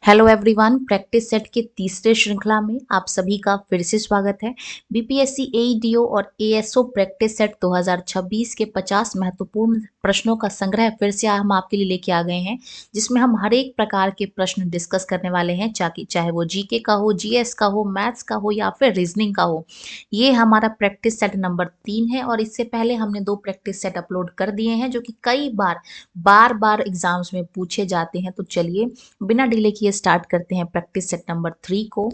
Hello everyone, practice set के तीसरे श्रृंखला में आप सभी का फिर से स्वागत है। बीपीएससी एईडीओ और एएसओ प्रैक्टिस सेट 2026 के 50 महत्वपूर्ण प्रश्नों का संग्रह फिर से हम आपके लिए लेके आ गए हैं, जिसमें हम हर एक प्रकार के प्रश्न डिस्कस करने वाले हैं, चाहे वो जीके का हो, जीएस का हो, मैथ्स का हो या फिर रीजनिंग का हो। ये हमारा प्रैक्टिस सेट नंबर 3 है और इससे पहले हमने 2 प्रैक्टिस सेट अपलोड कर दिए हैं जो कि कई बार एग्जाम्स में पूछे जाते हैं। तो चलिए बिना डिले किए स्टार्ट करते हैं प्रैक्टिस सेट नंबर 3 को।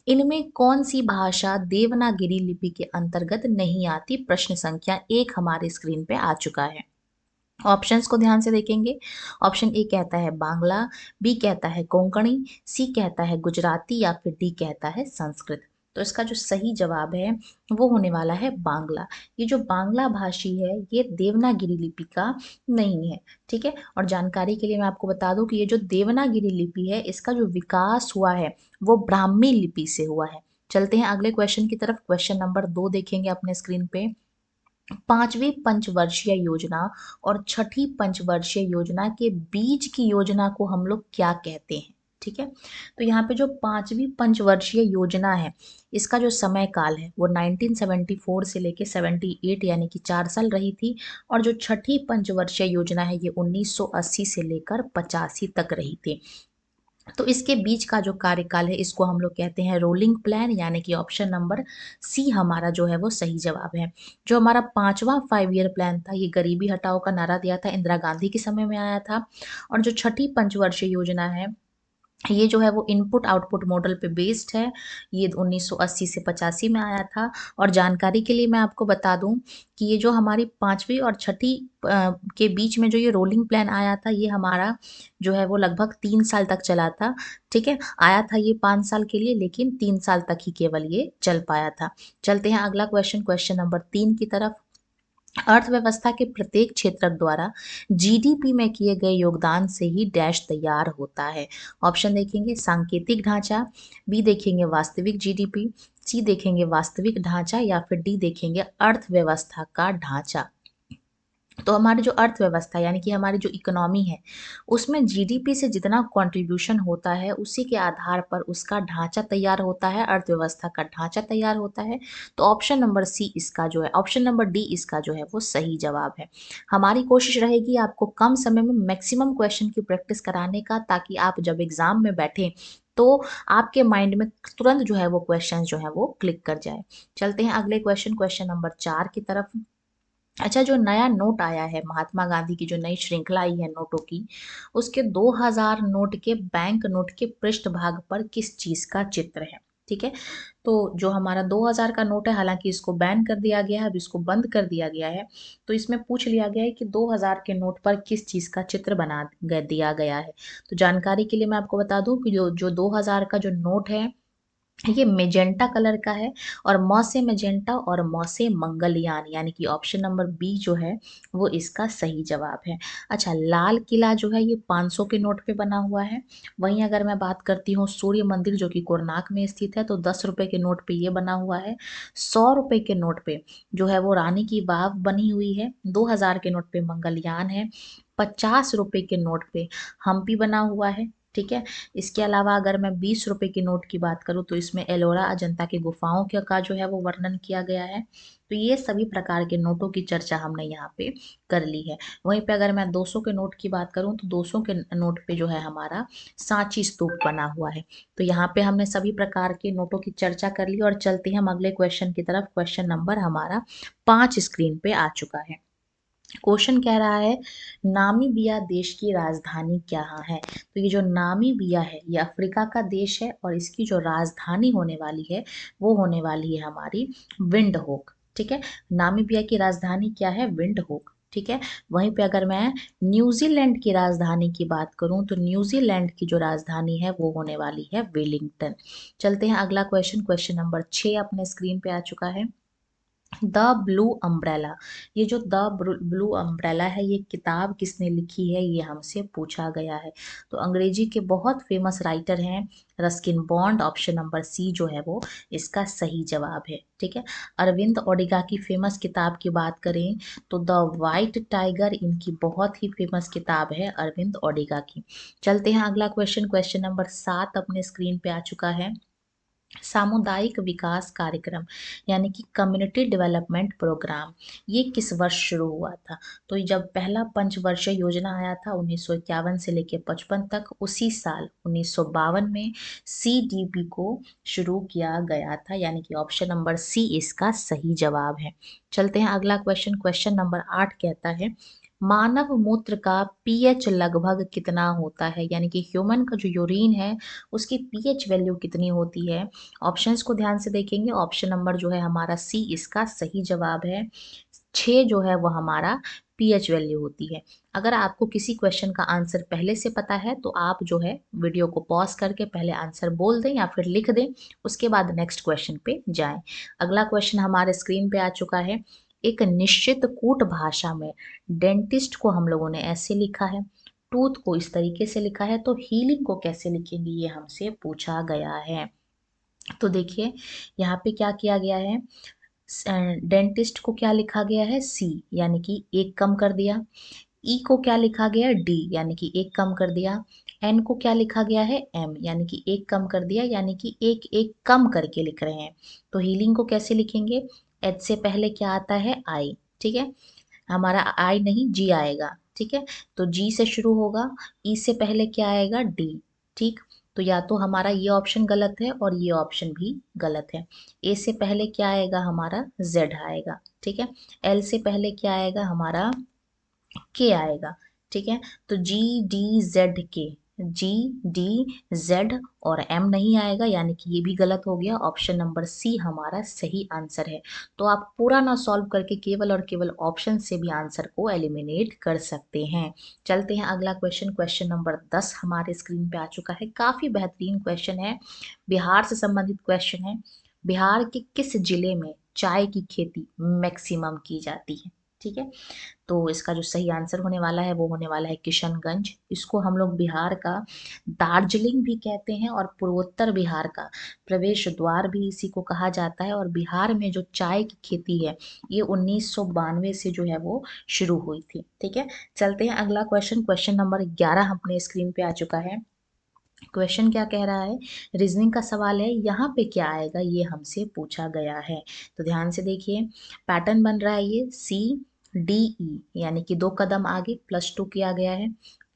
इनमें कौन सी भाषा देवनागरी लिपि के अंतर्गत नहीं आती? प्रश्न संख्या 1 हमारे स्क्रीन पे आ चुका है। ऑप्शंस को ध्यान से देखेंगे। ऑप्शन ए कहता है बांग्ला, बी कहता है कोंकणी, सी कहता है गुजराती या फिर डी कहता है संस्कृत। तो इसका जो सही जवाब है वो होने वाला है बांग्ला। ये जो बांग्ला भाषी है ये देवनागरी लिपि का नहीं है। ठीक है, और जानकारी के लिए मैं आपको बता दूं कि ये जो देवनागरी लिपि है इसका जो विकास हुआ है वो ब्राह्मी लिपि से हुआ है। चलते हैं अगले क्वेश्चन की तरफ। क्वेश्चन नंबर 2 देखेंगे अपने स्क्रीन पे। पांचवी पंचवर्षीय योजना और छठी पंचवर्षीय योजना के बीच की योजना को हम लोग क्या कहते हैं? ठीक है, तो यहाँ पे जो पांचवी पंचवर्षीय योजना है इसका जो समय काल है वो 1974 से लेके 78 यानी कि 4 साल रही थी, और जो छठी पंचवर्षीय योजना है ये 1980 से लेकर 85 तक रही थी। तो इसके बीच का जो कार्यकाल है इसको हम लोग कहते हैं रोलिंग प्लान, यानी कि ऑप्शन नंबर सी हमारा जो है वो सही जवाब है। जो हमारा 5वां 5 ईयर प्लान था ये गरीबी हटाओ का नारा दिया था, इंदिरा गांधी के समय में आया था। और जो छठी पंचवर्षीय योजना है ये जो है वो इनपुट आउटपुट मॉडल पे बेस्ड है। ये 1980 से 85 में आया था। और जानकारी के लिए मैं आपको बता दूं कि ये जो हमारी पांचवी और छठी के बीच में जो ये रोलिंग प्लान आया था ये हमारा जो है वो लगभग 3 साल तक चला था। ठीक है, आया था ये 5 साल के लिए लेकिन 3 साल तक ही केवल ये चल पाया था। चलते हैं अगला क्वेश्चन, क्वेश्चन नंबर 3 की तरफ। अर्थव्यवस्था के प्रत्येक क्षेत्रक द्वारा जीडीपी में किए गए योगदान से ही डैश तैयार होता है। ऑप्शन देखेंगे सांकेतिक ढांचा, बी देखेंगे वास्तविक जीडीपी, सी देखेंगे वास्तविक ढांचा या फिर डी देखेंगे अर्थव्यवस्था का ढांचा। तो हमारी जो अर्थव्यवस्था यानी कि हमारी जो इकोनॉमी है उसमें जीडीपी से जितना कंट्रीब्यूशन होता है उसी के आधार पर उसका ढांचा तैयार होता है, अर्थव्यवस्था का ढांचा तैयार होता है। तो ऑप्शन नंबर सी इसका जो है, ऑप्शन नंबर डी इसका जो है वो सही जवाब है। हमारी कोशिश रहेगी आपको कम समय में मैक्सिमम क्वेश्चन की प्रैक्टिस कराने का, ताकि आप जब एग्जाम में बैठे तो आपके माइंड में तुरंत जो है वो क्वेश्चन जो है वो क्लिक कर जाए। चलते हैं अगले क्वेश्चन, क्वेश्चन नंबर 4 की तरफ। अच्छा, जो नया नोट आया है, महात्मा गांधी की जो नई श्रृंखला आई है नोटों की, उसके 2000 नोट के बैंक नोट के पृष्ठभाग पर किस चीज का चित्र है? ठीक है, तो जो हमारा 2000 का नोट है, हालांकि इसको बैन कर दिया गया है, अब इसको बंद कर दिया गया है। तो इसमें पूछ लिया गया है कि 2000 के नोट पर किस चीज का चित्र दिया गया है। तो जानकारी के लिए मैं आपको बता दूं कि जो 2000 का जो नोट है ये मेजेंटा कलर का है, और मौ से मेजेंटा और मौ से मंगलयान, यानी कि ऑप्शन नंबर बी जो है वो इसका सही जवाब है। अच्छा, लाल किला जो है ये 500 के नोट पे बना हुआ है। वहीं अगर मैं बात करती हूँ सूर्य मंदिर जो कि कोणार्क में स्थित है, तो 10 रुपए के नोट पे ये बना हुआ है। 100 रुपए के नोट पे जो है वो रानी की वाव बनी हुई है। 2000 के नोट पे मंगलयान है। 50 रुपए के नोट पे हम्पी बना हुआ है। ठीक है, इसके अलावा अगर मैं 20 रुपए के नोट की बात करूँ तो इसमें एलोरा अजंता की गुफाओं का जो है वो वर्णन किया गया है। तो ये सभी प्रकार के नोटों की चर्चा हमने यहाँ पे कर ली है। वहीं पे अगर मैं 200 के नोट की बात करूँ तो 200 के नोट पे जो है हमारा सांची स्तूप बना हुआ है। तो यहाँ पे हमने सभी प्रकार के नोटों की चर्चा कर ली, और चलते हैं हम अगले क्वेश्चन की तरफ। क्वेश्चन नंबर हमारा 5 स्क्रीन पे आ चुका है। क्वेश्चन कह रहा है नामीबिया देश की राजधानी क्या है? तो ये जो नामीबिया है ये अफ्रीका का देश है, और इसकी जो राजधानी होने वाली है वो होने वाली है हमारी विंडहोक। ठीक है, नामीबिया की राजधानी क्या है? विंडहोक। ठीक है, वहीं पे अगर मैं न्यूजीलैंड की राजधानी की बात करूं तो न्यूजीलैंड की जो राजधानी है वो होने वाली है वेलिंगटन। चलते हैं अगला क्वेश्चन, क्वेश्चन नंबर 6 अपने स्क्रीन पे आ चुका है। द ब्लू अम्ब्रेला, ये जो द ब्लू अम्ब्रेला है, ये किताब किसने लिखी है, ये हमसे पूछा गया है। तो अंग्रेजी के बहुत फेमस राइटर हैं Ruskin Bond, option number C जो है वो इसका सही जवाब है। ठीक है, अरविंद ओडिगा की फेमस किताब की बात करें तो द वाइट टाइगर इनकी बहुत ही फेमस किताब है अरविंद ओडिगा की। चलते हैं अगला क्वेश्चन, क्वेश्चन नंबर 7 अपने स्क्रीन पे आ चुका है। सामुदायिक विकास कार्यक्रम यानी कि कम्युनिटी डेवलपमेंट प्रोग्राम, ये किस वर्ष शुरू हुआ था? तो जब पहला पंचवर्षीय योजना आया था 1951 से लेकर 55 तक, उसी साल 1952 में CDP को शुरू किया गया था, यानी कि ऑप्शन नंबर सी इसका सही जवाब है। चलते हैं अगला क्वेश्चन, क्वेश्चन नंबर 8 कहता है मानव मूत्र का पीएच लगभग कितना होता है, यानी कि ह्यूमन का जो यूरिन है उसकी पीएच वैल्यू कितनी होती है। ऑप्शंस को ध्यान से देखेंगे, ऑप्शन नंबर जो है हमारा सी इसका सही जवाब है। 6 जो है वो हमारा पीएच वैल्यू होती है। अगर आपको किसी क्वेश्चन का आंसर पहले से पता है तो आप जो है वीडियो को पॉज करके पहले आंसर बोल दें या फिर लिख दें, उसके बाद नेक्स्ट क्वेश्चन पे जाएं। अगला क्वेश्चन हमारे स्क्रीन पे आ चुका है। एक निश्चित कूट भाषा में डेंटिस्ट को हम लोगों ने ऐसे लिखा है, टूथ को इस तरीके से लिखा है, तो हीलिंग को कैसे लिखेंगे ये हमसे पूछा गया है। तो देखिए यहाँ पे क्या किया गया है, डेंटिस्ट को क्या लिखा गया है सी, यानी कि एक कम कर दिया। ई को क्या लिखा गया डी, यानी कि एक कम कर दिया। एन को क्या लिखा गया है एम, यानी कि एक कम कर दिया, यानी कि एक एक कम करके लिख रहे हैं। तो हीलिंग को कैसे लिखेंगे, एच से पहले क्या आता है आई, ठीक है, हमारा आई नहीं जी आएगा, ठीक है, तो जी से शुरू होगा, ई से पहले क्या आएगा डी, ठीक। तो या तो हमारा ये ऑप्शन गलत है और ये ऑप्शन भी गलत है। ए से पहले क्या आएगा हमारा जेड आएगा, ठीक है। एल से पहले क्या आएगा हमारा के आएगा, ठीक है। तो जी डी जेड के, जी डी जेड और एम नहीं आएगा, यानी कि ये भी गलत हो गया। ऑप्शन नंबर सी हमारा सही आंसर है। तो आप पूरा ना सॉल्व करके केवल और केवल ऑप्शन से भी आंसर को एलिमिनेट कर सकते हैं। चलते हैं अगला क्वेश्चन, क्वेश्चन नंबर 10 हमारे स्क्रीन पे आ चुका है। काफी बेहतरीन क्वेश्चन है, बिहार से संबंधित क्वेश्चन है। बिहार के किस जिले में चाय की खेती मैक्सिमम की जाती है, ठीक है। तो इसका जो सही आंसर होने वाला है वो होने वाला है किशनगंज। इसको हम लोग बिहार का दार्जिलिंग भी कहते हैं और पूर्वोत्तर बिहार का प्रवेश द्वार भी इसी को कहा जाता है। और बिहार में जो चाय की खेती है ये 1992 से जो है वो शुरू हुई थी, ठीक है। चलते हैं अगला क्वेश्चन, क्वेश्चन नंबर 11 अपने स्क्रीन पे आ चुका है। क्वेश्चन क्या कह रहा है, रीजनिंग का सवाल है, यहाँ पे क्या आएगा ये हमसे पूछा गया है। तो ध्यान से देखिए, पैटर्न बन रहा है ये CDE, यानी कि 2 कदम आगे +2 किया गया है,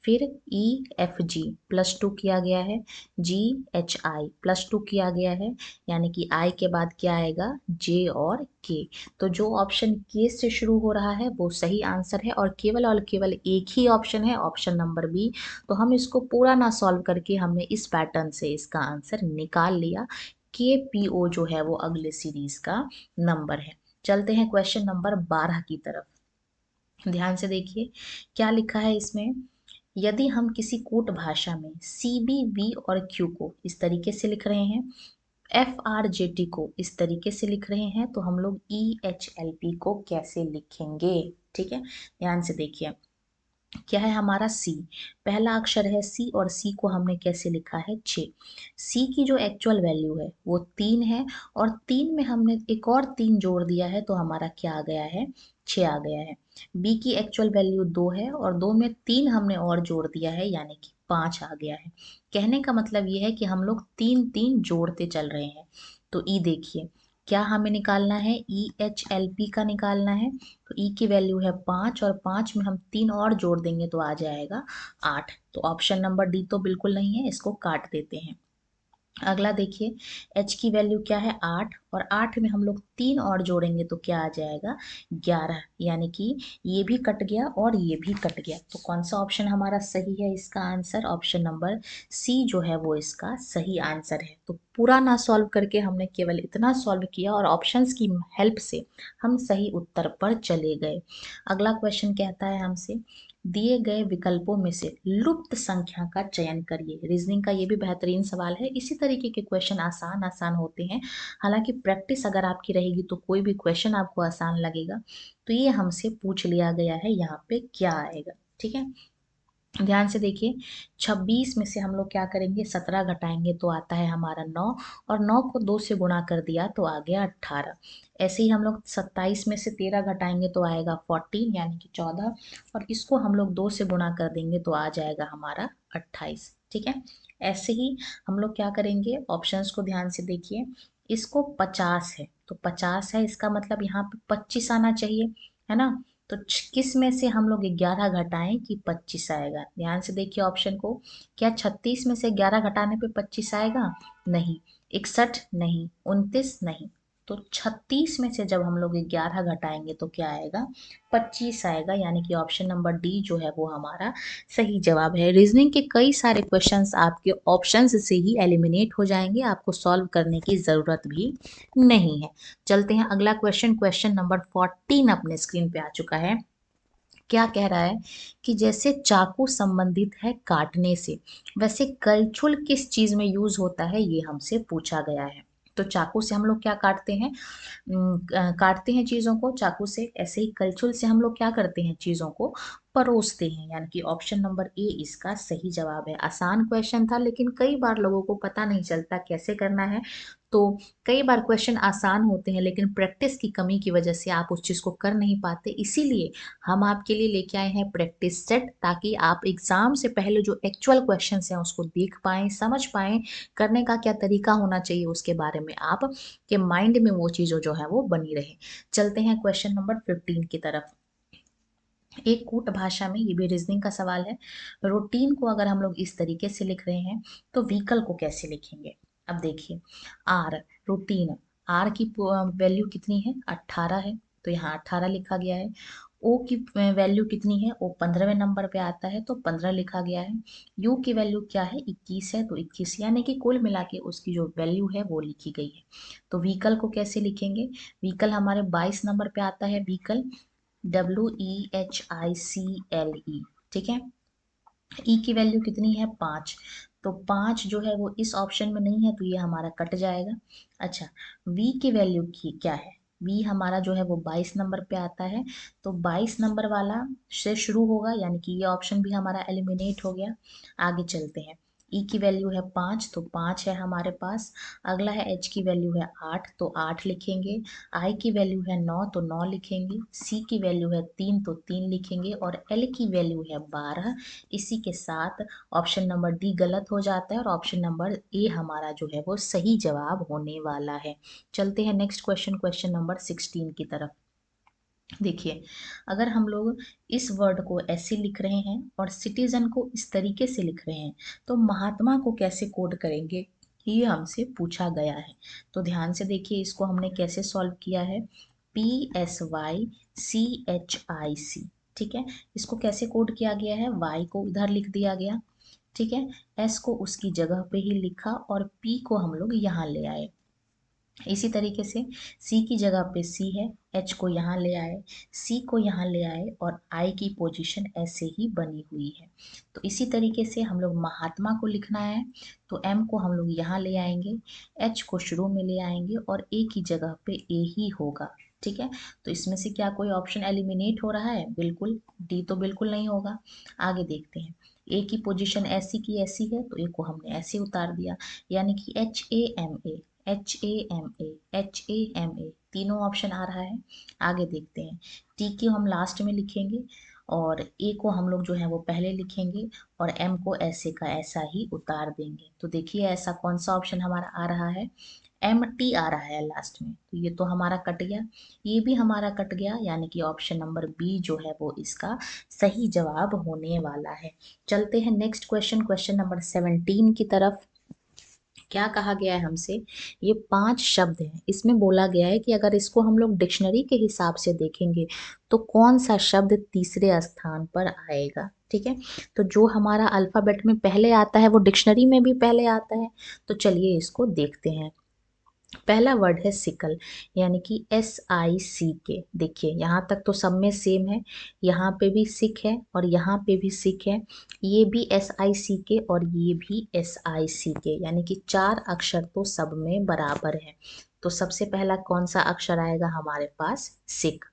फिर EFG +2 किया गया है, GHI +2 किया गया है, यानी कि I के बाद क्या आएगा J और K। तो जो ऑप्शन K से शुरू हो रहा है वो सही आंसर है और केवल एक ही ऑप्शन है, ऑप्शन नंबर बी। तो हम इसको पूरा ना सॉल्व करके हमने इस पैटर्न से इसका आंसर निकाल लिया। KPO जो है वो अगले सीरीज का नंबर है। चलते हैं क्वेश्चन नंबर 12 की तरफ। ध्यान से देखिए क्या लिखा है इसमें, यदि हम किसी कूट भाषा में CB, V और Q को इस तरीके से लिख रहे हैं, FRJT को इस तरीके से लिख रहे हैं, तो हम लोग EHLP को कैसे लिखेंगे, ठीक है। ध्यान से देखिए क्या है हमारा सी, पहला अक्षर है सी और सी को हमने कैसे लिखा है 6। सी की जो एक्चुअल वैल्यू है वो 3 है और 3 में हमने एक और 3 जोड़ दिया है तो हमारा क्या आ गया है 6 आ गया है। बी की एक्चुअल वैल्यू 2 है और 2 में 3 हमने और जोड़ दिया है यानी कि 5 आ गया है। कहने का मतलब ये है कि हम लोग 3 3 जोड़ते चल रहे हैं। तो ई देखिए क्या हमें निकालना है, EHLP का निकालना है। तो ई की वैल्यू है 5 और 5 में हम 3 और जोड़ देंगे तो आ जाएगा 8। तो ऑप्शन नंबर डी तो बिल्कुल नहीं है, इसको काट देते हैं। अगला देखिए एच की वैल्यू क्या है 8 और 8 में हम लोग 3 और जोड़ेंगे तो क्या आ जाएगा 11, यानी कि ये भी कट गया और ये भी कट गया। तो कौन सा ऑप्शन हमारा सही है, इसका आंसर ऑप्शन नंबर सी जो है वो इसका सही आंसर है। तो पूरा ना सॉल्व करके हमने केवल इतना सॉल्व किया और ऑप्शंस की हेल्प से हम सही उत्तर पर चले गए। अगला क्वेश्चन कहता है हमसे दिए गए विकल्पों में से लुप्त संख्या का चयन करिए। रीजनिंग का ये भी बेहतरीन सवाल है। इसी तरीके के क्वेश्चन आसान आसान होते हैं। हालांकि प्रैक्टिस अगर आपकी रहेगी तो कोई भी क्वेश्चन आपको आसान लगेगा। तो ये हमसे पूछ लिया गया है, यहाँ पे क्या आएगा, ठीक है। ध्यान से देखिए, 26 में से हम लोग क्या करेंगे, 17 घटाएंगे तो आता है हमारा 9, और 9 को 2 से गुणा कर दिया तो आ गया 18। ऐसे ही हम लोग 27 में से 13 घटाएंगे तो आएगा 14 यानी कि 14, और इसको हम लोग 2 से गुणा कर देंगे तो आ जाएगा हमारा 28, ठीक है। ऐसे ही हम लोग क्या करेंगे, ऑप्शंस को ध्यान से देखिए, इसको 50 है तो 50 है, इसका मतलब यहाँ पे 25 आना चाहिए, है ना। तो किस में से हम लोग 11 घटाएं कि 25 आएगा। ध्यान से देखिए ऑप्शन को, क्या 36 में से 11 घटाने पे 25 आएगा, नहीं। 61 नहीं, 29 नहीं। तो 36 में से जब हम लोग 11 घटाएंगे तो क्या आएगा, 25 आएगा, यानी कि ऑप्शन नंबर डी जो है वो हमारा सही जवाब है। रीजनिंग के कई सारे क्वेश्चंस आपके ऑप्शंस से ही एलिमिनेट हो जाएंगे, आपको सॉल्व करने की जरूरत भी नहीं है। चलते हैं अगला क्वेश्चन, क्वेश्चन नंबर 14 अपने स्क्रीन पे आ चुका है। क्या कह रहा है कि जैसे चाकू संबंधित है काटने से, वैसे कलछुल किस चीज में यूज होता है, ये हमसे पूछा गया है। तो चाकू से हम लोग क्या काटते हैं, काटते हैं चीजों को चाकू से। ऐसे ही कलछुल से हम लोग क्या करते हैं, चीजों को परोसते हैं, यानी कि ऑप्शन नंबर ए इसका सही जवाब है। आसान क्वेश्चन था, लेकिन कई बार लोगों को पता नहीं चलता कैसे करना है। तो कई बार क्वेश्चन आसान होते हैं, लेकिन प्रैक्टिस की कमी की वजह से आप उस चीज को कर नहीं पाते। इसीलिए हम आपके लिए लेके आए हैं प्रैक्टिस सेट, ताकि आप एग्जाम से पहले जो एक्चुअल क्वेश्चंस हैं उसको देख पाएं, समझ पाएं, करने का क्या तरीका होना चाहिए उसके बारे में आप के माइंड में वो चीज़ों जो है वो बनी रहे। चलते हैं क्वेश्चन नंबर 15 की तरफ। एक कूट भाषा में, ये भी रीजनिंग का सवाल है, रूटीन को अगर हम लोग इस तरीके से लिख रहे हैं तो व्हीकल को कैसे लिखेंगे। अब देखिए, आर, रूटीन, आर की वैल्यू कितनी है, 18 है, तो यहाँ 18 लिखा गया है। ओ की वैल्यू कितनी है, ओ 15वें नंबर पे आता है तो 15 लिखा गया है। यू की वैल्यू क्या है, 21 है तो 21, यानी कि कुल मिला के उसकी जो वैल्यू है वो लिखी गई है। तो व्हीकल को कैसे लिखेंगे, व्हीकल हमारे 22 नंबर पे आता है, व्हीकल WEHICLE, ठीक है। ई की वैल्यू कितनी है, 5, तो 5 जो है वो इस ऑप्शन में नहीं है तो ये हमारा कट जाएगा। अच्छा, वी की वैल्यू की क्या है, वी हमारा जो है वो 22 नंबर पे आता है, तो 22 नंबर वाला से शुरू होगा, यानी कि ये ऑप्शन भी हमारा एलिमिनेट हो गया। आगे चलते हैं, ई की वैल्यू है 5 तो 5 है हमारे पास। अगला है एच की वैल्यू है 8 तो 8 लिखेंगे। आई की वैल्यू है 9 तो 9 लिखेंगे। सी की वैल्यू है 3 तो 3 लिखेंगे, और एल की वैल्यू है 12। इसी के साथ ऑप्शन नंबर डी गलत हो जाता है और ऑप्शन नंबर ए हमारा जो है वो सही जवाब होने वाला है। चलते हैं नेक्स्ट क्वेश्चन, क्वेश्चन नंबर 16 की तरफ। देखिए, अगर हम लोग इस वर्ड को ऐसे लिख रहे हैं और सिटीजन को इस तरीके से लिख रहे हैं, तो महात्मा को कैसे कोड करेंगे, ये हमसे पूछा गया है। तो ध्यान से देखिए, इसको हमने कैसे सॉल्व किया है, PSYCHIC, ठीक है। इसको कैसे कोड किया गया है, Y को इधर लिख दिया गया, ठीक है, S को उसकी जगह पे ही लिखा, और P को हम लोग यहाँ ले आए। इसी तरीके से C की जगह पे C है, H को यहाँ ले आए, C को यहाँ ले आए, और I की पोजीशन ऐसे ही बनी हुई है। तो इसी तरीके से हम लोग महात्मा को लिखना है तो M को हम लोग यहाँ ले आएंगे, H को शुरू में ले आएंगे, और A की जगह पे A ही होगा, ठीक है। तो इसमें से क्या कोई ऑप्शन एलिमिनेट हो रहा है, बिल्कुल, डी तो बिल्कुल नहीं होगा। आगे देखते हैं, ए की पोजीशन ऐसी की ऐसी है तो ए को हमने ऐसे उतार दिया, यानी कि HAMA, HAMA, HAMA, तीनों ऑप्शन आ रहा है। आगे देखते हैं, टी को हम लास्ट में लिखेंगे, और ए को हम लोग जो है वो पहले लिखेंगे, और एम को ऐसे का ऐसा ही उतार देंगे। तो देखिए ऐसा कौन सा ऑप्शन हमारा आ रहा है, MT आ रहा है लास्ट में, तो ये तो हमारा कट गया, ये भी हमारा कट गया, यानी कि ऑप्शन नंबर बी जो है वो इसका सही जवाब होने वाला है। चलते हैं नेक्स्ट क्वेश्चन, क्वेश्चन नंबर 17 की तरफ। क्या कहा गया है हमसे, ये 5 शब्द हैं, इसमें बोला गया है कि अगर इसको हम लोग डिक्शनरी के हिसाब से देखेंगे तो कौन सा शब्द तीसरे स्थान पर आएगा, ठीक है। तो जो हमारा अल्फाबेट में पहले आता है वो डिक्शनरी में भी पहले आता है, तो चलिए इसको देखते हैं। पहला वर्ड है सिकल, यानी कि SICK। देखिए यहाँ तक तो सब में सेम है, यहाँ पे भी सिक है और यहाँ पे भी सिक है, ये भी SICK और ये भी SICK, यानी कि 4 अक्षर तो सब में बराबर है। तो सबसे पहला कौन सा अक्षर आएगा हमारे पास? सिक।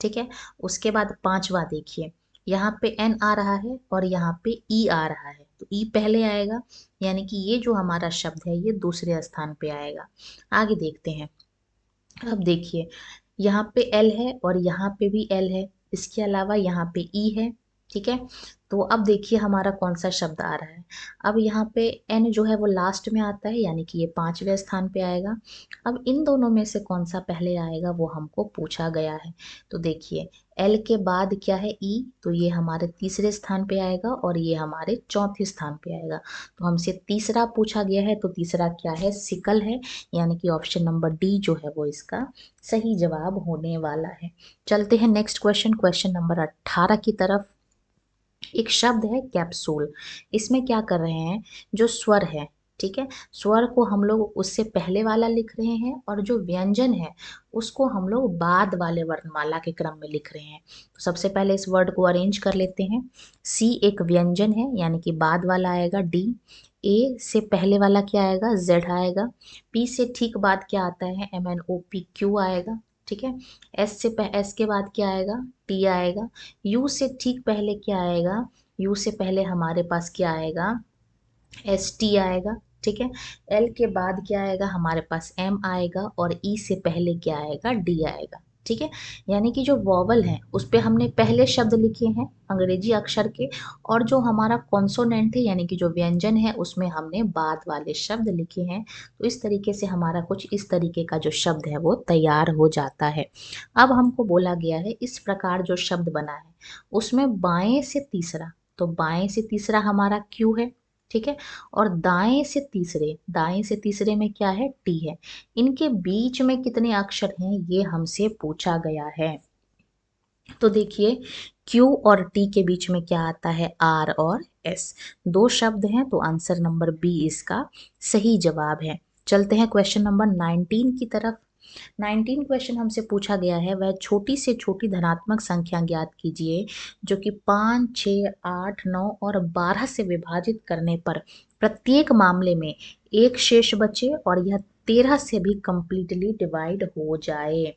ठीक है। उसके बाद पांचवा देखिए, यहाँ पे N आ रहा है और यहाँ पे E आ रहा है, तो E पहले आएगा, यानी कि ये जो हमारा शब्द है ये दूसरे स्थान पे आएगा। आगे देखते हैं। अब देखिए यहाँ पे L है और यहाँ पे भी L है, इसके अलावा यहाँ पे E है। ठीक है। तो अब देखिए हमारा कौन सा शब्द आ रहा है। अब यहाँ पे N जो है वो लास्ट में आता है, यानी कि ये 5वें स्थान पे आएगा। अब इन दोनों में से कौन सा पहले आएगा वो हमको पूछा गया है। तो देखिए L के बाद क्या है? E, तो ये हमारे तीसरे स्थान पे आएगा और ये हमारे चौथे स्थान पे आएगा। तो हमसे तीसरा पूछा गया है, तो तीसरा क्या है? सिकल है, यानी कि ऑप्शन नंबर डी जो है वो इसका सही जवाब होने वाला है। चलते हैं नेक्स्ट क्वेश्चन, क्वेश्चन नंबर 18 की तरफ। एक शब्द है कैप्सूल। इसमें क्या कर रहे हैं, जो स्वर है, ठीक है, स्वर को हम लोग उससे पहले वाला लिख रहे हैं और जो व्यंजन है उसको हम लोग बाद वाले वर्णमाला के क्रम में लिख रहे हैं। तो सबसे पहले इस वर्ड को अरेंज कर लेते हैं। सी एक व्यंजन है, यानी कि बाद वाला आएगा डी। ए से पहले वाला क्या आएगा? जेड आएगा। पी से ठीक बाद क्या आता है? MNOPQ आएगा। ठीक है। एस के बाद क्या आएगा? टी आएगा। यू से ठीक पहले क्या आएगा? यू से पहले हमारे पास क्या आएगा? ST आएगा। ठीक है। एल के बाद क्या आएगा? हमारे पास M आएगा और E से पहले क्या आएगा? D आएगा। ठीक है। यानी कि जो वॉवल है उस पे हमने पहले शब्द लिखे हैं अंग्रेजी अक्षर के, और जो हमारा कॉन्सोनेंट है यानी कि जो व्यंजन है उसमें हमने बाद वाले शब्द लिखे हैं। तो इस तरीके से हमारा कुछ इस तरीके का जो शब्द है वो तैयार हो जाता है। अब हमको बोला गया है इस प्रकार जो शब्द बना है उसमें बाएं से तीसरा, तो बाएं से तीसरा हमारा Q है। ठीक है। और दाएं से तीसरे में क्या है? टी है। इनके बीच में कितने अक्षर हैं ये हमसे पूछा गया है। तो देखिए Q और T के बीच में क्या आता है? R और S। दो शब्द हैं, तो आंसर नंबर बी इसका सही जवाब है। चलते हैं क्वेश्चन नंबर 19 की तरफ। 19 क्वेश्चन हमसे पूछा गया है, वह छोटी से छोटी धनात्मक संख्या ज्ञात कीजिए जो कि 5, 6, 8, 9 और 12 से विभाजित करने पर प्रत्येक मामले में एक शेष बचे और यह 13 से भी कंप्लीटली डिवाइड हो जाए।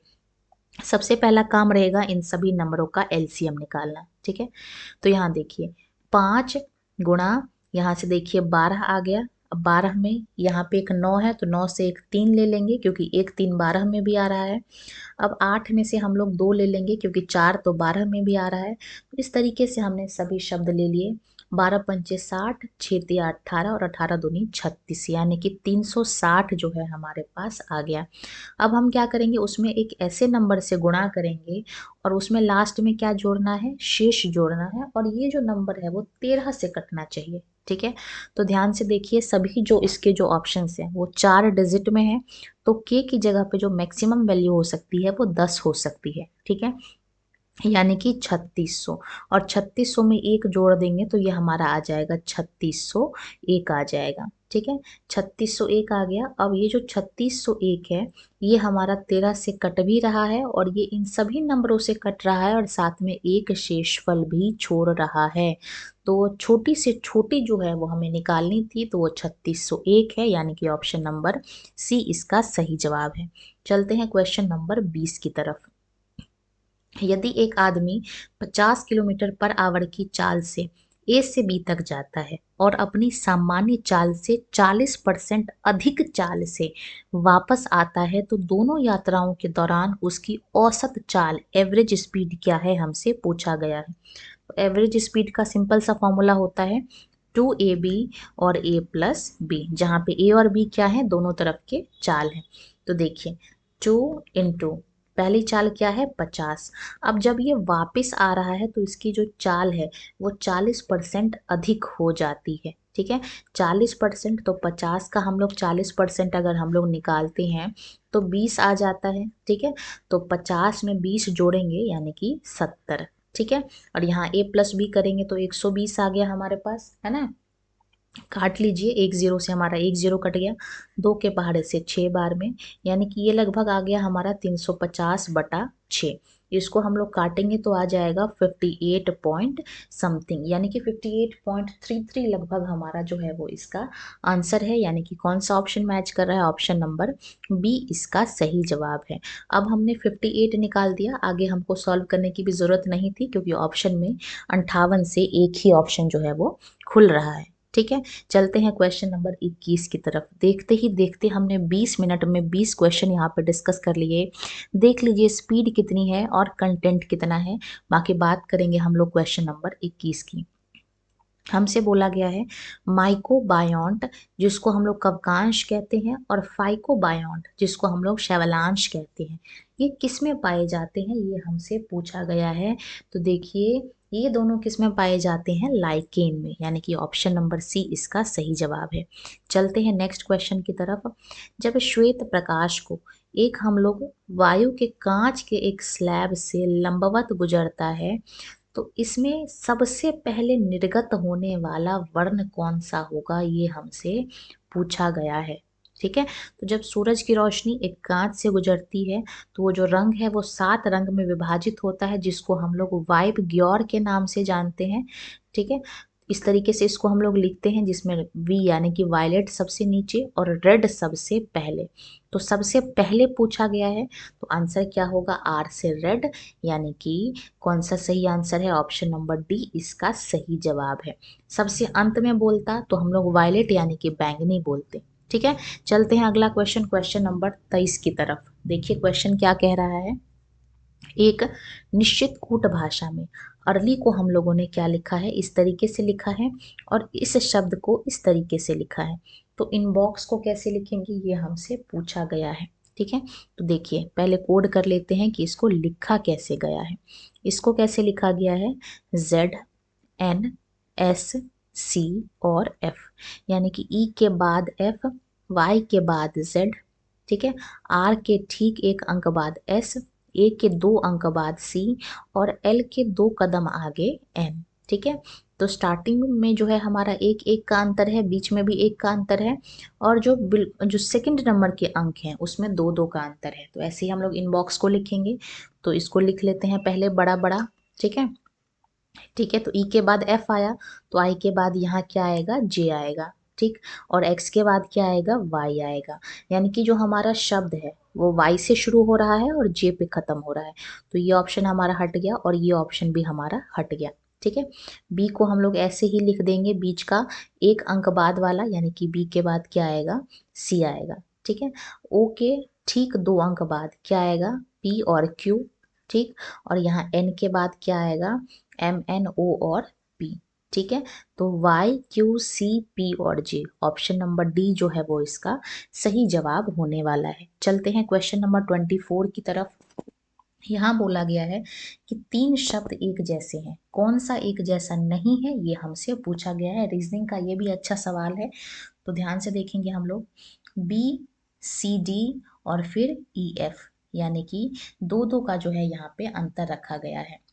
सबसे पहला काम रहेगा इन सभी नंबरों का LCM निकालना। ठीक है। तो यहाँ देखिए 5 गुणा, यहाँ से देखिए 12 आ गया। अब 12 में यहाँ पे एक 9 है, तो 9 से एक 3 ले लेंगे क्योंकि एक 3 12 में भी आ रहा है। अब 8 में से हम लोग 2 ले लेंगे क्योंकि 4 तो 12 में भी आ रहा है। तो इस तरीके से हमने सभी शब्द ले लिए। 12 पंचे 60, 6 तिया 18 और 18 दूनी 36, यानी कि 360 जो है हमारे पास आ गया। अब हम क्या करेंगे, उसमें एक ऐसे नंबर से गुणा करेंगे और उसमें लास्ट में क्या जोड़ना है? शेष जोड़ना है, और ये जो नंबर है वो 13 से कटना चाहिए। ठीक है। तो ध्यान से देखिए सभी जो इसके जो ऑप्शंस हैं वो 4 डिजिट में है, तो के की जगह पे जो मैक्सिमम वैल्यू हो सकती है वो 10 हो सकती है। ठीक है। यानी कि 3600, और 3600 में एक जोड़ देंगे तो ये हमारा आ जाएगा 3601 आ जाएगा। ठीक है। 3601 आ गया। अब ये जो 3601 है ये हमारा 13 से कट भी रहा है और ये इन सभी नंबरों से कट रहा है और साथ में एक शेषफल भी छोड़ रहा है। तो छोटी से छोटी जो है वो हमें निकालनी थी, तो वो 3601 है, यानी कि ऑप्शन नंबर सी इसका सही जवाब है। चलते हैं क्वेश्चन नंबर 20 की तरफ। यदि एक आदमी 50 किलोमीटर पर आवर की चाल से ए से बी तक जाता है और अपनी सामान्य चाल से 40% अधिक चाल से वापस आता है, तो दोनों यात्राओं के दौरान उसकी औसत चाल एवरेज स्पीड क्या है हमसे पूछा गया है। तो एवरेज स्पीड का सिंपल सा फॉर्मूला होता है 2AB और A+B, जहाँ पे A और B क्या है? दोनों तरफ के चाल है। तो देखिए 2 इंटू पहली चाल क्या है? 50। अब जब ये वापस आ रहा है तो इसकी जो चाल है वो 40% अधिक हो जाती है। ठीक है। 40%, तो 50 का हम लोग 40% अगर हम लोग निकालते हैं तो 20 आ जाता है। ठीक है। तो 50 में 20 जोड़ेंगे यानी कि 70। ठीक है। और यहाँ A+B करेंगे तो 120 आ गया हमारे पास, है ना। काट लीजिए, 1 0 से हमारा 1 0 कट गया, 2 के पहाड़े से 6 बार में, यानी कि ये लगभग आ गया हमारा 350/6। इसको हम लोग काटेंगे तो आ जाएगा 58 पॉइंट समथिंग, यानी कि 58.33 लगभग हमारा जो है वो इसका आंसर है। यानी कि कौन सा ऑप्शन मैच कर रहा है? ऑप्शन नंबर बी इसका सही जवाब है। अब हमने 58 निकाल दिया, आगे हमको सॉल्व करने की भी जरूरत नहीं थी, क्योंकि ऑप्शन में 58 से एक ही ऑप्शन जो है वो खुल रहा है। ठीक है, चलते हैं क्वेश्चन नंबर 21 की तरफ। देखते ही देखते हमने 20 मिनट में 20 क्वेश्चन यहाँ पे डिस्कस कर लिए। देख लीजिए स्पीड कितनी है और कंटेंट कितना है। बाकी बात करेंगे हम लोग क्वेश्चन नंबर 21 की। हमसे बोला गया है माइकोबायोन्ट, जिसको हम लोग कवकांश कहते हैं, और फाइकोबायोन्ट, जिसको हम लोग शैवालांश कहते हैं, ये किस में पाए जाते हैं, ये हमसे पूछा गया है। तो देखिए ये दोनों किस में पाए जाते हैं? लाइकेन में, यानी कि ऑप्शन नंबर सी इसका सही जवाब है। चलते हैं नेक्स्ट क्वेश्चन की तरफ। जब श्वेत प्रकाश को एक हम लोग वायु के कांच के एक स्लैब से लंबवत गुजरता है, तो इसमें सबसे पहले निर्गत होने वाला वर्ण कौन सा होगा, ये हमसे पूछा गया है। ठीक है, तो जब सूरज की रोशनी एक कांच से गुजरती है तो वो जो रंग है वो 7 रंग में विभाजित होता है, जिसको हम लोग वाइब ग्योर के नाम से जानते हैं। ठीक है, इस तरीके से इसको हम लोग लिखते हैं, जिसमें वी यानी कि वायलेट सबसे नीचे और रेड सबसे पहले। तो सबसे पहले पूछा गया है, तो आंसर क्या होगा? आर से रेड, यानी कि कौन सा सही आंसर है? ऑप्शन नंबर डी इसका सही जवाब है। सबसे अंत में बोलता तो हम लोग वायलेट यानी कि बैंगनी बोलते। ठीक है, चलते हैं अगला क्वेश्चन, क्वेश्चन नंबर 23 की तरफ। देखिए क्वेश्चन क्या कह रहा है। एक निश्चित कूट भाषा में अरली को हम लोगों ने क्या लिखा है? इस तरीके से लिखा है, और इस शब्द को इस तरीके से लिखा है। तो इन बॉक्स को कैसे लिखेंगे, ये हमसे पूछा गया है। ठीक है, तो देखिए पहले कोड कर लेते हैं कि इसको लिखा कैसे गया है। इसको कैसे लिखा गया है? ZNSC और F, यानी कि E के बाद F, Y के बाद Z, ठीक है, R के ठीक 1 अंक बाद S, A के 2 अंक बाद C, और L के 2 कदम आगे N। ठीक है, तो स्टार्टिंग में जो है हमारा 1 1 का अंतर है, बीच में भी 1 का अंतर है, और जो सेकंड नंबर के अंक हैं उसमें 2 2 का अंतर है। तो ऐसे ही हम लोग इनबॉक्स को लिखेंगे। तो इसको लिख लेते हैं पहले बड़ा बड़ा। ठीक है, ठीक है, तो ई के बाद एफ आया, तो आई के बाद यहाँ क्या आएगा? जे आएगा। ठीक, और एक्स के बाद क्या आएगा? वाई आएगा। यानी कि जो हमारा शब्द है वो वाई से शुरू हो रहा है और जे पे खत्म हो रहा है। तो ये ऑप्शन हमारा हट गया और ये ऑप्शन भी हमारा हट गया। ठीक है, बी को हम लोग ऐसे ही लिख देंगे, बीच का 1 अंक बाद वाला, यानी कि बी के बाद क्या आएगा? सी आएगा। ठीक है, ओ के ठीक 2 अंक बाद क्या आएगा? पी और क्यू। ठीक, और यहाँ एन के बाद क्या आएगा? MNO और P। ठीक है, तो YQCP और J, ऑप्शन नंबर डी जो है वो इसका सही जवाब होने वाला है। चलते हैं क्वेश्चन नंबर 24 की तरफ। यहाँ बोला गया है कि 3 शब्द एक जैसे हैं, कौन सा एक जैसा नहीं है, ये हमसे पूछा गया है। रीजनिंग का ये भी अच्छा सवाल है, तो ध्यान से देखेंगे हम लोग। BCD और फिर EF, यानी कि 2 2 का जो है यहाँ पे अंतर रखा गया है।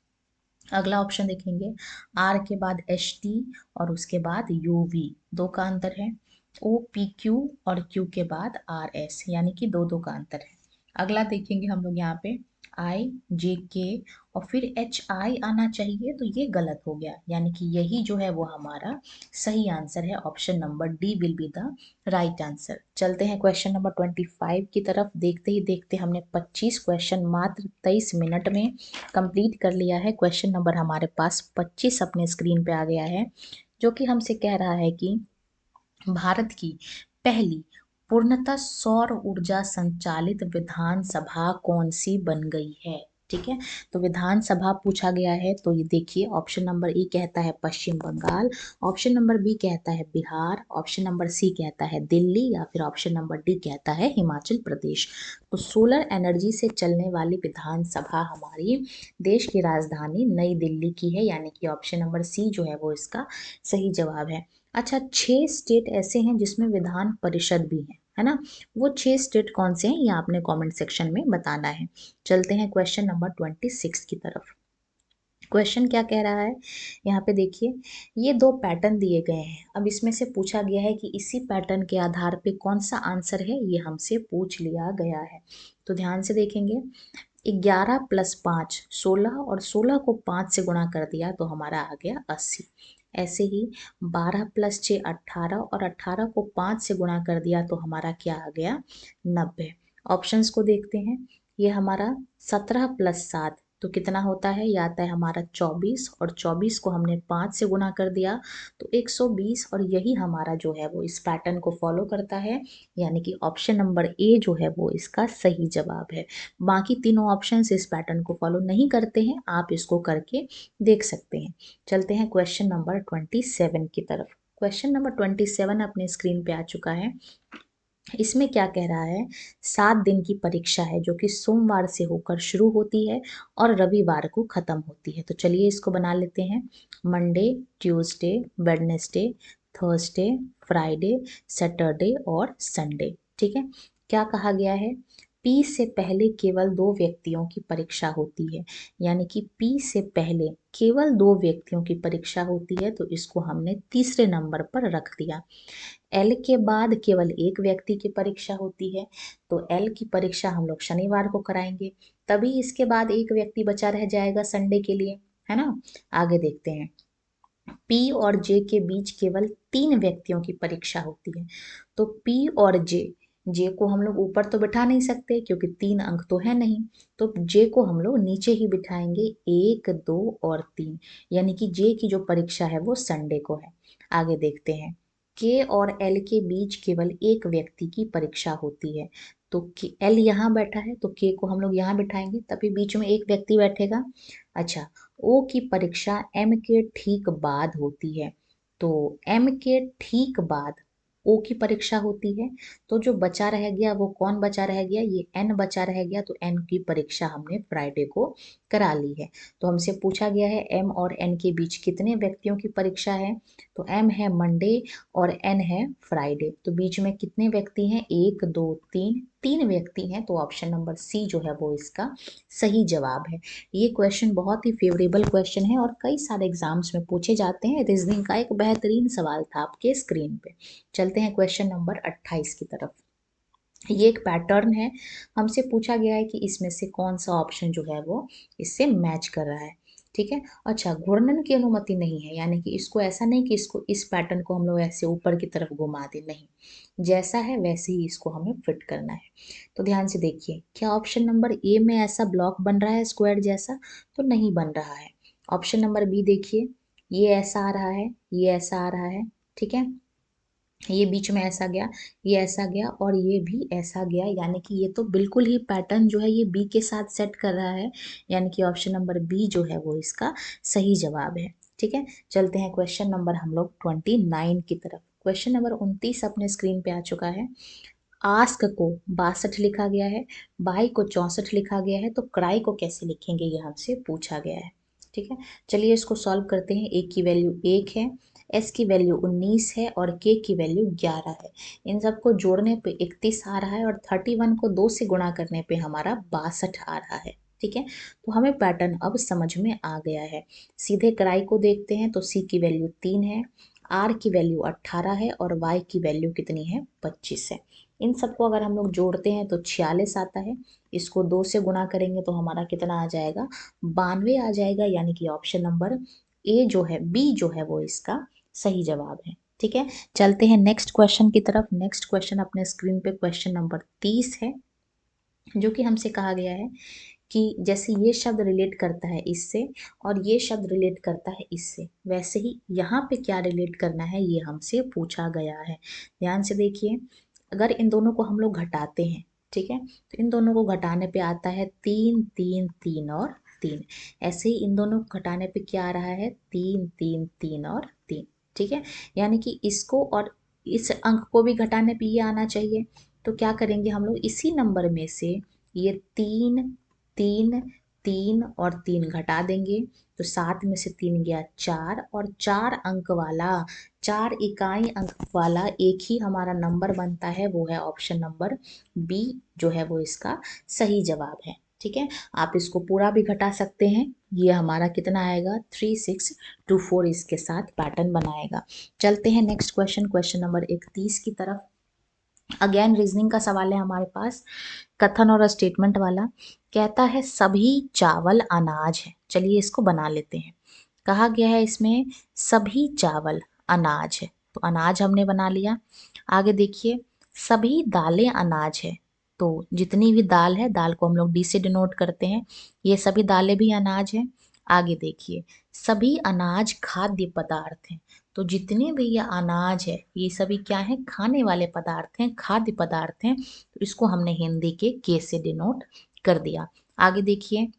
अगला ऑप्शन देखेंगे, आर के बाद HT और उसके बाद UV, 2 का अंतर है। OPQ और Q के बाद RS, यानी कि 2 2 का अंतर है। अगला देखेंगे हम लोग यहाँ पे IJK और फिर HI आना चाहिए, तो ये गलत हो गया, यानी कि यही जो है वो हमारा सही आंसर है। Option number D will be the right answer. चलते हैं क्वेश्चन नंबर 25 की तरफ। देखते ही देखते हमने 25 क्वेश्चन मात्र 23 मिनट में कंप्लीट कर लिया है। क्वेश्चन नंबर हमारे पास 25 अपने स्क्रीन पे आ गया है, जो कि हमसे कह रहा है कि भारत की पहली पूर्णतः सौर ऊर्जा संचालित विधानसभा कौन सी बन गई है। ठीक है, तो विधानसभा पूछा गया है, तो ये देखिए ऑप्शन नंबर ए कहता है पश्चिम बंगाल, ऑप्शन नंबर बी कहता है बिहार, ऑप्शन नंबर सी कहता है दिल्ली, या फिर ऑप्शन नंबर डी कहता है हिमाचल प्रदेश। तो सोलर एनर्जी से चलने वाली विधानसभा हमारी देश की राजधानी नई दिल्ली की है, यानी कि ऑप्शन नंबर सी जो है वो इसका सही जवाब है। अच्छा, 6 स्टेट ऐसे हैं जिसमें विधान परिषद भी है ना? वो 6 स्टेट कौन से हैं, ये आपने कमेंट सेक्शन में बताना है। चलते हैं क्वेश्चन नंबर 26 की तरफ। क्वेश्चन क्या कह रहा है, यहाँ पे देखिए ये दो पैटर्न दिए गए हैं। अब इसमें से पूछा गया है कि इसी पैटर्न के आधार पे कौन सा आंसर है, ये हमसे पूछ लिया गया है। तो ध्यान से देखेंगे, 11 + 5 16 और 16 को 5 से गुणा कर दिया तो हमारा आ गया 80। ऐसे ही 12 + 6 18 और 18 को 5 से गुणा कर दिया तो हमारा क्या आ गया, 90। ऑप्शंस को देखते हैं, ये हमारा 17 + 7 तो कितना होता है, ये आता है हमारा 24 और 24 को हमने 5 से गुणा कर दिया तो 120 और यही हमारा जो है वो इस पैटर्न को फॉलो करता है, यानी कि ऑप्शन नंबर ए जो है वो इसका सही जवाब है। बाकी तीनों ऑप्शन इस पैटर्न को फॉलो नहीं करते हैं, आप इसको करके देख सकते हैं। चलते हैं क्वेश्चन नंबर 27 की तरफ। क्वेश्चन नंबर 27 अपने स्क्रीन पे आ चुका है। इसमें क्या कह रहा है, 7 दिन की परीक्षा है जो कि सोमवार से होकर शुरू होती है और रविवार को खत्म होती है। तो चलिए इसको बना लेते हैं, Monday, Tuesday, Wednesday, Thursday, Friday, Saturday और संडे। ठीक है, क्या कहा गया है, पी से पहले केवल 2 व्यक्तियों की परीक्षा होती है, यानी कि पी से पहले केवल 2 व्यक्तियों की परीक्षा होती है, तो इसको हमने तीसरे नंबर पर रख दिया। एल के बाद केवल एक व्यक्ति की परीक्षा होती है, तो एल की परीक्षा हम लोग शनिवार को कराएंगे, तभी इसके बाद एक व्यक्ति बचा रह जाएगा संडे के लिए, है ना। आगे देखते हैं, पी और जे के बीच केवल 3 व्यक्तियों की परीक्षा होती है, तो पी और जे को हम लोग ऊपर तो बिठा नहीं सकते क्योंकि 3 अंक तो है नहीं, तो जे को हम लोग नीचे ही बिठाएंगे, 1 2 और 3, यानी कि जे की जो परीक्षा है वो संडे को है। आगे देखते हैं, के और एल के बीच केवल एक व्यक्ति की परीक्षा होती है, तो एल यहाँ बैठा है तो के को हम लोग यहाँ बिठाएंगे, तभी बीच में एक व्यक्ति बैठेगा। अच्छा, ओ की परीक्षा एम के ठीक बाद होती है, तो एम के ठीक बाद ओ की परीक्षा होती है, तो जो बचा रह गया वो कौन बचा रह गया, ये एन बचा रह गया, तो एन की परीक्षा हमने फ्राइडे को करा ली है। तो हमसे पूछा गया है एम और एन के बीच कितने व्यक्तियों की परीक्षा है, तो एम है मंडे और एन है फ्राइडे, तो बीच में कितने व्यक्ति हैं, 1 2 3, 3 व्यक्ति हैं, तो ऑप्शन नंबर सी जो है वो इसका सही जवाब है। ये क्वेश्चन बहुत ही फेवरेबल क्वेश्चन है और कई सारे एग्जाम्स में पूछे जाते हैं, रीजनिंग का एक बेहतरीन सवाल था आपके स्क्रीन पे। चलते हैं क्वेश्चन नंबर 28 की तरफ। ये एक पैटर्न है, हमसे पूछा गया है कि इसमें से कौन सा ऑप्शन जो है वो इससे मैच कर रहा है। ठीक है, अच्छा, घूर्णन की अनुमति नहीं है, यानी कि इसको ऐसा नहीं कि इसको इस पैटर्न को हम लोग ऐसे ऊपर की तरफ घुमा दें, नहीं, जैसा है वैसे ही इसको हमें फिट करना है। तो ध्यान से देखिए, क्या ऑप्शन नंबर ए में ऐसा ब्लॉक बन रहा है स्क्वायर जैसा, तो नहीं बन रहा है। ऑप्शन नंबर बी देखिए, ये ऐसा आ रहा है, ये ऐसा आ रहा है, ठीक है, ये बीच में ऐसा गया, ये ऐसा गया और ये भी ऐसा गया, यानी कि ये तो बिल्कुल ही पैटर्न जो है ये बी के साथ सेट कर रहा है, यानी कि ऑप्शन नंबर बी जो है वो इसका सही जवाब है। ठीक है, चलते हैं क्वेश्चन नंबर हम लोग 29 की तरफ। क्वेश्चन नंबर 29 अपने स्क्रीन पे आ चुका है। आस्क को 62 लिखा गया है, बाई को 64 लिखा गया है, तो क्राई को कैसे लिखेंगे ये हमसे पूछा गया है। ठीक है, चलिए इसको सॉल्व करते हैं। ए की वैल्यू 1 है, एस की वैल्यू 19 है और के की वैल्यू 11 है। इन सबको जोड़ने पे 31 आ रहा है और 31 को 2 से गुणा करने पे हमारा 62 आ रहा है। ठीक है, तो हमें पैटर्न अब समझ में आ गया है। सीधे क्राई को देखते हैं, तो सी की वैल्यू 3 है, आर की वैल्यू 18 है और वाई की वैल्यू कितनी है, 25 है। इन सबको अगर हम लोग जोड़ते हैं तो 46 आता है, इसको 2 से गुणा करेंगे तो हमारा कितना आ जाएगा, 92 आ जाएगा, यानी कि ऑप्शन नंबर ए जो है, बी जो है वो इसका सही जवाब है। ठीक है, चलते हैं नेक्स्ट क्वेश्चन की तरफ। नेक्स्ट क्वेश्चन अपने स्क्रीन पे क्वेश्चन नंबर 30 है, जो कि हमसे कहा गया है कि जैसे ये शब्द रिलेट करता है इससे और ये शब्द रिलेट करता है इससे, वैसे ही यहाँ पे क्या रिलेट करना है ये हमसे पूछा गया है। ध्यान से देखिए, अगर इन दोनों को हम लोग घटाते हैं, ठीक है, तो इन दोनों को घटाने पे आता है 3 3 3 और 3। ऐसे ही इन दोनों को घटाने पे क्या आ रहा है, 3 3 3 और 3। ठीक है, यानी कि इसको और इस अंक को भी घटाने पे ये आना चाहिए, तो क्या करेंगे हम लोग, इसी नंबर में से ये 3 3 3 और 3 घटा देंगे, तो 7 में से 3 गया 4 और 4 अंक वाला, 4 इकाई अंक वाला एक ही हमारा नंबर बनता है, वो है ऑप्शन नंबर बी जो है वो इसका सही जवाब है। ठीक है, आप इसको पूरा भी घटा सकते हैं। ये हमारा कितना आएगा 3624 इसके साथ पैटर्न बनाएगा। चलते हैं नेक्स्ट क्वेश्चन, क्वेश्चन नंबर 31 की तरफ। अगेन रीजनिंग का सवाल है हमारे पास, कथन और स्टेटमेंट वाला। कहता है सभी चावल अनाज है। चलिए इसको बना लेते हैं। कहा गया है इसमें सभी चावल अनाज है, तो अनाज हमने बना लिया। आगे देखिए सभी दालें अनाज है, तो जितनी भी दाल है, दाल को हम लोग डी से डिनोट करते हैं, ये सभी दालें भी अनाज हैं। आगे देखिए सभी अनाज खाद्य पदार्थ हैं, तो जितने भी ये अनाज है ये सभी क्या है, खाने वाले पदार्थ हैं, खाद्य पदार्थ हैं, तो इसको हमने हिंदी के से डिनोट कर दिया। आगे देखिए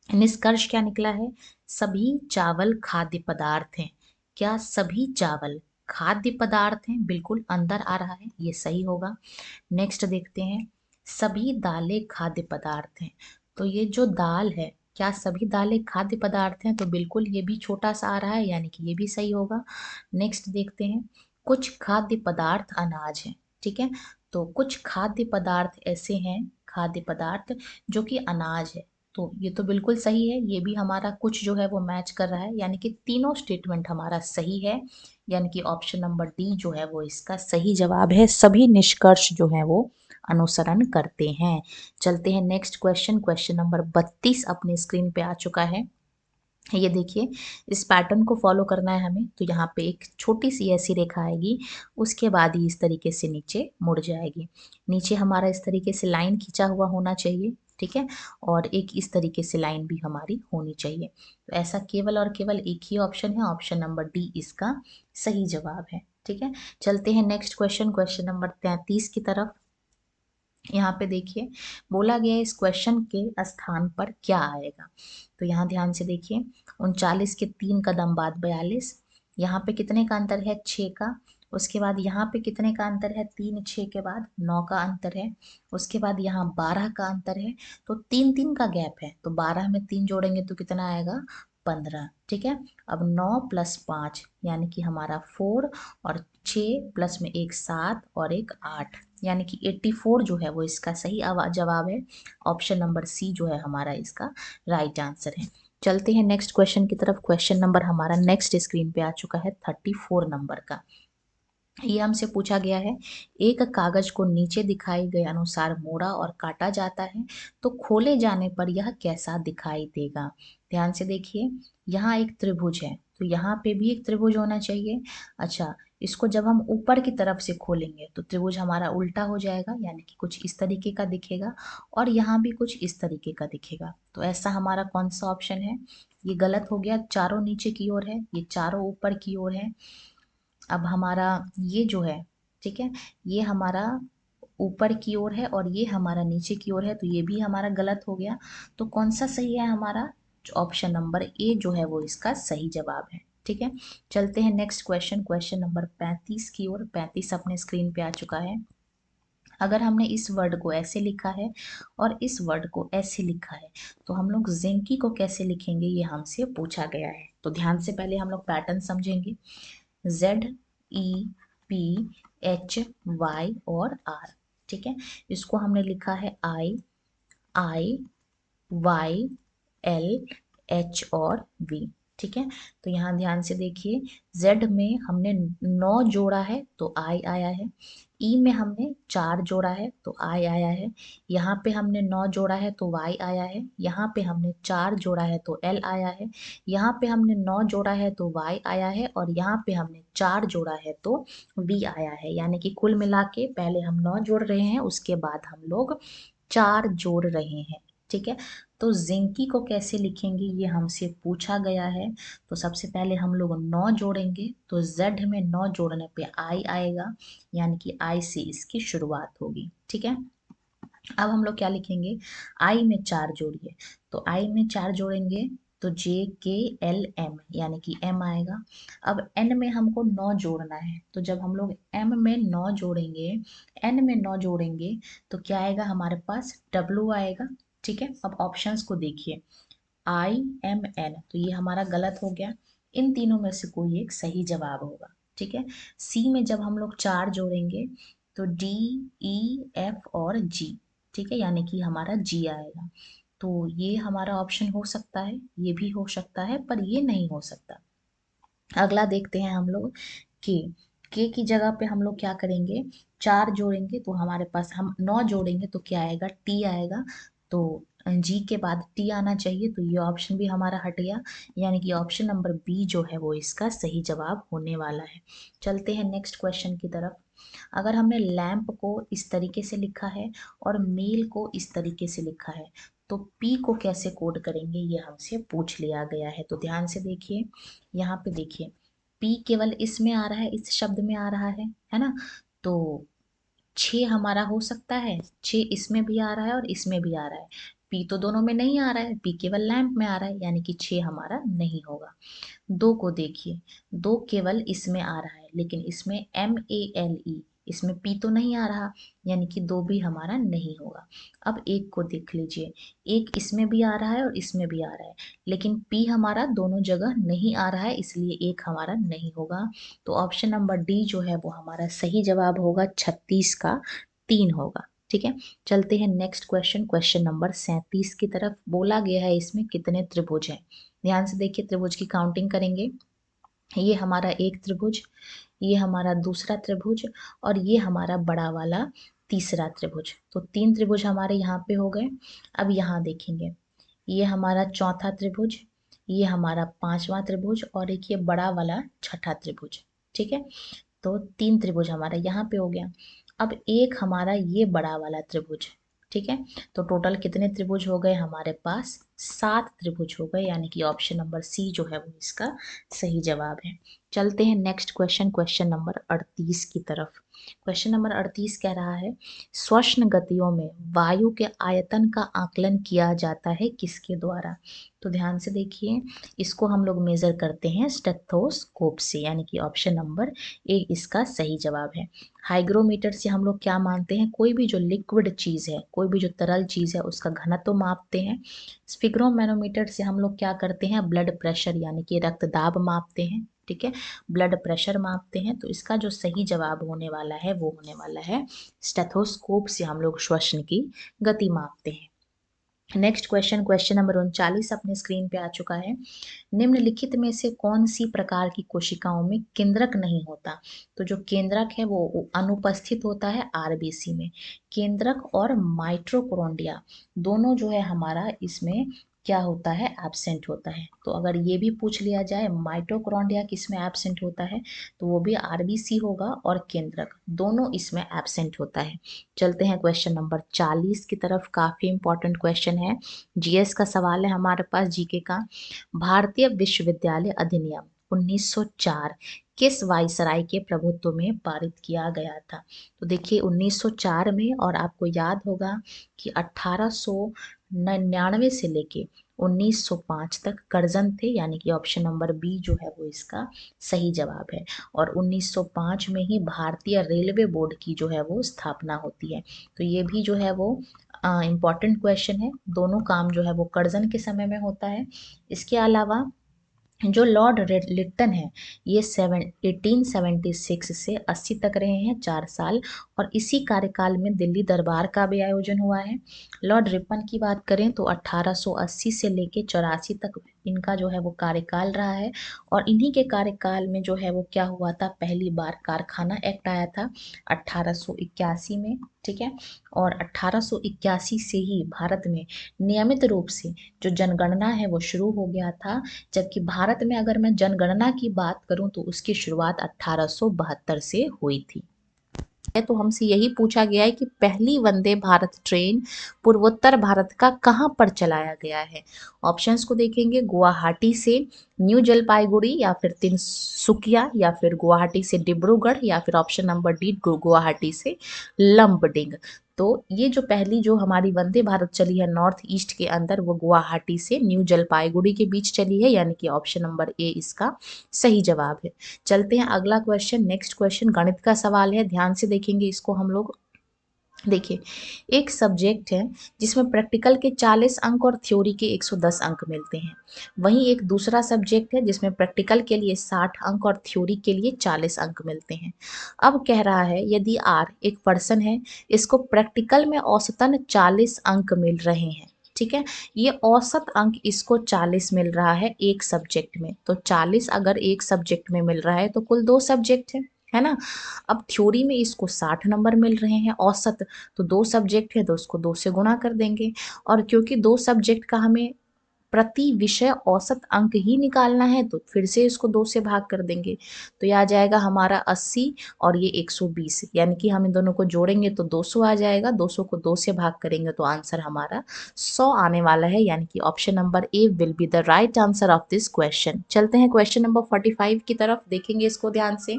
निष्कर्ष क्या निकला है, सभी चावल खाद्य पदार्थ हैं। क्या सभी चावल खाद्य पदार्थ हैं? बिल्कुल अंदर आ रहा है, ये सही होगा। नेक्स्ट देखते हैं, सभी दालें खाद्य पदार्थ हैं, तो ये जो दाल है क्या सभी दालें खाद्य पदार्थ हैं? तो बिल्कुल ये भी छोटा सा आ रहा है, यानी कि ये भी सही होगा। नेक्स्ट देखते हैं, कुछ खाद्य पदार्थ अनाज हैं। ठीक है, तो कुछ खाद्य पदार्थ ऐसे हैं, खाद्य पदार्थ जो कि अनाज है, तो ये तो बिल्कुल सही है। ये भी हमारा कुछ जो है वो मैच कर रहा है, यानी कि तीनों स्टेटमेंट हमारा सही है, यानी कि ऑप्शन नंबर डी जो है वो इसका सही जवाब है। सभी निष्कर्ष जो है वो अनुसरण करते हैं। चलते हैं नेक्स्ट क्वेश्चन, क्वेश्चन नंबर 32 अपने स्क्रीन पे आ चुका है। ये देखिए इस पैटर्न को फॉलो करना है हमें, तो यहाँ पे एक छोटी सी ऐसी रेखा आएगी, उसके बाद ही इस तरीके से नीचे मुड़ जाएगी। नीचे हमारा इस तरीके से लाइन खींचा हुआ होना चाहिए, ठीक है, और एक इस तरीके से लाइन भी हमारी होनी चाहिए। तो ऐसा केवल और केवल एक ही ऑप्शन है, ऑप्शन नंबर डी इसका सही जवाब है। ठीक है, चलते हैं नेक्स्ट क्वेश्चन, क्वेश्चन नंबर 33 की तरफ। यहाँ पे देखिए बोला गया है इस क्वेश्चन के स्थान पर क्या आएगा, तो यहाँ ध्यान से देखिए 39 के 3 कदम बाद 42, यहाँ पे कितने का अंतर है 6 का, उसके बाद यहाँ पे कितने का अंतर है 3 6 के बाद 9 का अंतर है, उसके बाद यहाँ 12 का अंतर है, तो 3 3 का गैप है, तो 12 में 3 जोड़ेंगे तो कितना आएगा 15। ठीक है, अब 9 प्लस 5 यानी कि हमारा 4, और 6 प्लस में एक 7 और एक 8, यानी कि 84 जो है वो इसका सही जवाब है। ऑप्शन नंबर सी जो है हमारा इसका राइट आंसर है। चलते हैं नेक्स्ट क्वेश्चन की तरफ। क्वेश्चन नंबर हमारा नेक्स्ट स्क्रीन पे आ चुका है 34 नंबर का। ये हमसे पूछा गया है, एक कागज को नीचे दिखाए गए अनुसार मोड़ा और काटा जाता है, तो खोले जाने पर यह कैसा दिखाई देगा। ध्यान से देखिए यहाँ एक त्रिभुज है, तो यहाँ पे भी एक त्रिभुज होना चाहिए। अच्छा, इसको जब हम ऊपर की तरफ से खोलेंगे तो त्रिभुज हमारा उल्टा हो जाएगा, यानी कि कुछ इस तरीके का दिखेगा, और यहाँ भी कुछ इस तरीके का दिखेगा। तो ऐसा हमारा कौन सा ऑप्शन है, ये गलत हो गया, चारों नीचे की ओर है, ये चारों ऊपर की ओर है। अब हमारा ये जो है, ठीक है, ये हमारा ऊपर की ओर है और ये हमारा नीचे की ओर है, तो ये भी हमारा गलत हो गया। तो कौन सा सही है हमारा, ऑप्शन नंबर ए जो है वो इसका सही जवाब है। ठीक है, चलते हैं नेक्स्ट क्वेश्चन, क्वेश्चन नंबर 35 की ओर। 35 अपने स्क्रीन पे आ चुका है। अगर हमने इस वर्ड को ऐसे लिखा है और इस वर्ड को ऐसे लिखा है, तो हम लोग जिंकी को कैसे लिखेंगे, ये हमसे पूछा गया है। तो ध्यान से पहले हम लोग पैटर्न समझेंगे। ZEPHY और R, ठीक है, इसको हमने लिखा है IIYLH और V। ठीक है, तो यहाँ ध्यान से देखिए, Z में हमने 9 जोड़ा है तो I आया है, E में हमने 4 जोड़ा है तो I आया है, यहाँ पे हमने 9 जोड़ा है तो Y आया है, यहाँ पे हमने 4 जोड़ा है तो L आया है, यहाँ पे हमने 9 जोड़ा है तो Y आया है, और यहाँ पे हमने 4 जोड़ा है तो V आया है। यानी कि कुल मिला के पहले हम 9 जोड़ रहे हैं, उसके बाद हम लोग 4 जोड़ रहे हैं। ठीक है, तो जिंकी को कैसे लिखेंगे ये हमसे पूछा गया है। तो सबसे पहले हम लोग 9 जोड़ेंगे, तो Z में 9 जोड़ने पे I आएगा, यानी कि I से इसकी शुरुआत होगी। ठीक है, अब हम लोग क्या लिखेंगे, I में 4 जोड़िए, तो I में 4 जोड़ेंगे तो JKLM यानी कि M आएगा। अब N में हमको 9 जोड़ना है, तो जब हम लोग M में 9 जोड़ेंगे, N में 9 जोड़ेंगे, तो क्या आएगा हमारे पास W आएगा। ठीक है, अब ऑप्शंस को देखिए, IMN, तो ये हमारा गलत हो गया, इन तीनों में से कोई एक सही जवाब होगा। ठीक है, C में जब हम लोग 4 जोड़ेंगे तो DEF और G, ठीक है, यानी कि हमारा G आएगा। तो ये हमारा ऑप्शन हो सकता है, ये भी हो सकता है, पर ये नहीं हो सकता। अगला देखते हैं हम लोग के की जगह पे हम लोग क्या करेंगे, 4 जोड़ेंगे तो हमारे पास, हम 9 जोड़ेंगे तो क्या आएगा, टी आएगा। तो जी के बाद टी आना चाहिए, तो ये ऑप्शन भी हमारा हट गया, यानी कि ऑप्शन नंबर बी जो है वो इसका सही जवाब होने वाला है। चलते हैं नेक्स्ट क्वेश्चन की तरफ। अगर हमने लैंप को इस तरीके से लिखा है और मेल को इस तरीके से लिखा है, तो पी को कैसे कोड करेंगे, ये हमसे पूछ लिया गया है। तो ध्यान से देखिए, यहाँ पे देखिए, पी केवल इसमें आ रहा है, इस शब्द में आ रहा है ना। तो 6 हमारा हो सकता है, 6 इसमें भी आ रहा है और इसमें भी आ रहा है। पी तो दोनों में नहीं आ रहा है, पी केवल लैंप में आ रहा है, यानी कि 6 हमारा नहीं होगा। 2 को देखिए, 2 केवल इसमें आ रहा है, लेकिन इसमें MALE, इसमें पी तो नहीं आ रहा, यानी कि 2 भी हमारा नहीं होगा। अब 1 को देख लीजिए, 1 इसमें भी आ रहा है और इसमें भी आ रहा है, लेकिन पी हमारा दोनों जगह नहीं आ रहा है, इसलिए 1 हमारा नहीं होगा। तो ऑप्शन नंबर डी जो है वो हमारा सही जवाब होगा, 36 का 3 होगा। ठीक है, चलते हैं नेक्स्ट क्वेश्चन, क्वेश्चन नंबर 37 की तरफ। बोला गया है इसमें कितने त्रिभुज हैं। ध्यान से देखिए, त्रिभुज की काउंटिंग करेंगे। ये हमारा एक त्रिभुज, ये हमारा दूसरा त्रिभुज, और ये हमारा बड़ा वाला तीसरा त्रिभुज। तो 3 त्रिभुज हमारे यहाँ पे हो गए। अब यहाँ देखेंगे, ये हमारा चौथा त्रिभुज, ये हमारा 5वां त्रिभुज, और एक ये बड़ा वाला छठा त्रिभुज। ठीक है, तो 3 त्रिभुज हमारा यहाँ पे हो गया। अब एक हमारा ये बड़ा वाला त्रिभुज। ठीक है, तो टोटल कितने त्रिभुज हो गए हमारे पास, 7 त्रिभुज हो गए, यानी कि ऑप्शन नंबर सी जो है वो इसका सही जवाब है। चलते हैं नेक्स्ट क्वेश्चन, क्वेश्चन नंबर 38 की तरफ। क्वेश्चन नंबर 38 कह रहा है, श्वसन गतियों में वायु के आयतन का आकलन किया जाता है किसके द्वारा। तो ध्यान से देखिए, इसको हम लोग मेजर करते हैं स्टेथोस्कोप से, यानी कि ऑप्शन नंबर ए इसका सही जवाब है। हाइग्रोमीटर से हम लोग क्या मानते हैं, कोई भी जो लिक्विड चीज है, कोई भी जो तरल चीज है, उसका घनत्व मापते हैं। स्फिग्रोमैनोमीटर से हम लोग क्या करते हैं, ब्लड प्रेशर यानी कि रक्तदाब मापते हैं। ठीक है, ब्लड प्रेशर मापते हैं। तो इसका जो सही जवाब होने वाला है वो होने वाला है स्टेथोस्कोप से हम लोग श्वसन की गति मापते हैं। नेक्स्ट क्वेश्चन, क्वेश्चन नंबर 39 अपने स्क्रीन पे आ चुका है। निम्नलिखित में से कौन सी प्रकार की कोशिकाओं में केंद्रक नहीं होता। तो जो केंद्रक है वो अनुपस्थित होता है आरबीसी में। केंद्रक और माइटोकॉन्ड्रिया दोनों जो है हमारा इसमें क्या होता है, एब्सेंट होता है। तो अगर ये भी पूछ लिया जाए माइटोकॉन्ड्रिया किस में एब्सेंट होता है, तो वो भी आरबीसी होगा, और केंद्रक दोनों इसमें एब्सेंट होता है। चलते हैं क्वेश्चन नंबर 40 की तरफ। काफी इंपॉर्टेंट क्वेश्चन है, जीएस का सवाल है हमारे पास, जीके का। भारतीय विश्वविद्यालय अधिनियम 1904 किस वायसराय के प्रभुत्व में पारित किया गया था। तो देखिए 1904 में, और आपको याद होगा कि 1899 से लेके 1905 तक कर्जन थे, यानी कि ऑप्शन नंबर बी जो है वो इसका सही जवाब है। और 1905 में ही भारतीय रेलवे बोर्ड की जो है वो स्थापना होती है। तो ये भी जो है वो इम्पॉर्टेंट क्वेश्चन है, दोनों काम जो है वो कर्जन के समय में होता है। इसके अलावा जो लॉर्ड लिट्टन है, ये 1876 से 80 तक रहे हैं, 4 साल, और इसी कार्यकाल में दिल्ली दरबार का भी आयोजन हुआ है। लॉर्ड रिपन की बात करें तो 1880 से लेके 84 तक इनका जो है वो कार्यकाल रहा है, और इन्हीं के कार्यकाल में जो है वो क्या हुआ था, पहली बार कारखाना एक्ट आया था 1881 में। ठीक है, और 1881 से ही भारत में नियमित रूप से जो जनगणना है वो शुरू हो गया था। जबकि भारत में अगर मैं जनगणना की बात करूं तो उसकी शुरुआत 1872 से हुई थी। तो हमसे यही पूछा गया है कि पहली वंदे भारत ट्रेन पूर्वोत्तर भारत का कहां पर चलाया गया है। ऑप्शंस को देखेंगे, गुवाहाटी से न्यू जलपाईगुड़ी, या फिर तिनसुकिया, या फिर गुवाहाटी से डिब्रूगढ़, या फिर ऑप्शन नंबर डी गुवाहाटी से लंबडिंग। तो ये जो पहली जो हमारी वंदे भारत चली है नॉर्थ ईस्ट के अंदर, वो गुवाहाटी से न्यू जलपाईगुड़ी के बीच चली है, यानी कि ऑप्शन नंबर ए इसका सही जवाब है। चलते हैं अगला क्वेश्चन, नेक्स्ट क्वेश्चन गणित का सवाल है, ध्यान से देखेंगे इसको हम लोग। देखिए, एक सब्जेक्ट है जिसमें प्रैक्टिकल के 40 अंक और थ्योरी के 110 अंक मिलते हैं। वहीं एक दूसरा सब्जेक्ट है जिसमें प्रैक्टिकल के लिए 60 अंक और थ्योरी के लिए 40 अंक मिलते हैं। अब कह रहा है, यदि आर एक पर्सन है, इसको प्रैक्टिकल में औसतन 40 अंक मिल रहे हैं। ठीक है। ये औसत अंक इसको 40 मिल रहा है एक सब्जेक्ट में, तो 40 अगर एक सब्जेक्ट में मिल रहा है तो कुल 2 सब्जेक्ट है ना। अब थ्योरी में इसको 60 नंबर मिल रहे हैं औसत, तो 2 सब्जेक्ट है तो उसको 2 से गुणा कर देंगे। और क्योंकि 2 सब्जेक्ट का हमें प्रति विषय औसत अंक ही निकालना है तो फिर से इसको 2 से भाग कर देंगे, तो ये आ जाएगा हमारा 80 और ये 120, यानी कि हम इन दोनों को जोड़ेंगे तो 200 आ जाएगा, 200 को 2 से भाग करेंगे तो आंसर हमारा 100 आने वाला है, यानी कि option number A will be the right answer of this question. चलते हैं क्वेश्चन नंबर 45 की तरफ, देखेंगे इसको ध्यान से।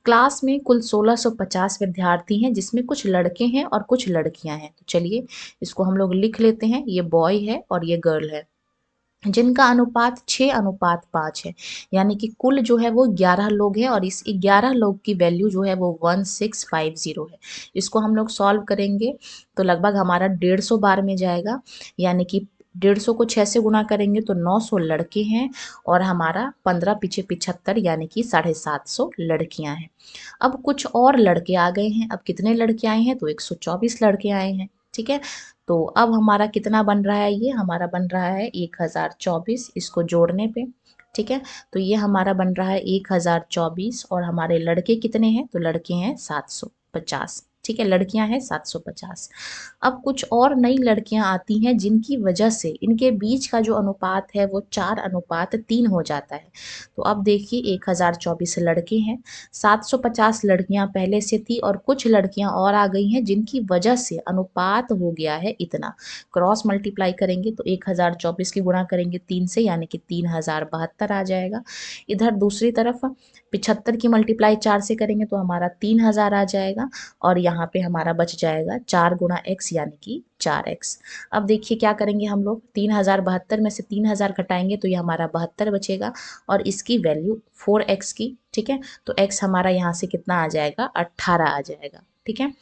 क्लास में कुल 1650 विद्यार्थी हैं, जिसमें कुछ लड़के हैं और कुछ लड़कियां हैं। तो चलिए इसको हम लोग लिख लेते हैं, ये बॉय है और ये गर्ल है, जिनका अनुपात 6:5 है, यानी कि कुल जो है वो 11 लोग हैं और इस 11 लोग की वैल्यू जो है वो 1650 है। इसको हम लोग सॉल्व करेंगे तो लगभग हमारा 150 बार में जाएगा, यानी कि 150 को 6 से गुणा करेंगे तो 900 लड़के हैं और हमारा 15 पीछे 75, यानी कि 750 लड़कियां हैं। अब कुछ और लड़के आ गए हैं, अब कितने लड़के आए हैं तो 124 लड़के आए हैं, ठीक है। तो अब हमारा कितना बन रहा है, ये हमारा बन रहा है 1024 इसको जोड़ने पे, ठीक है। तो ये हमारा बन रहा है 1024 और हमारे लड़के कितने हैं तो लड़के हैं 750, ठीक है, लड़कियां हैं 750। अब कुछ और नई लड़कियां आती हैं जिनकी वजह से इनके बीच का जो अनुपात है वो 4:3 हो जाता है। तो अब देखिए 1024 लड़के हैं, 750 लड़कियां पहले से थी और कुछ लड़कियां और आ गई हैं जिनकी वजह से अनुपात हो गया है इतना। क्रॉस मल्टीप्लाई करेंगे तो 1024 की गुणा करेंगे 3 से, यानी कि 3072 आ जाएगा। इधर दूसरी तरफ 75 की मल्टीप्लाई 4 से करेंगे तो हमारा 3000 आ जाएगा और यहाँ पे हमारा बच जाएगा 4 गुणा x, यानी कि 4x। अब देखिए क्या करेंगे हम लोग, 3072 में से 3000 घटाएंगे तो ये हमारा 72 बचेगा और इसकी वैल्यू 4x की, ठीक है। तो x हमारा यहाँ से कितना आ जाएगा 18 आ जाएगा, ठीक है।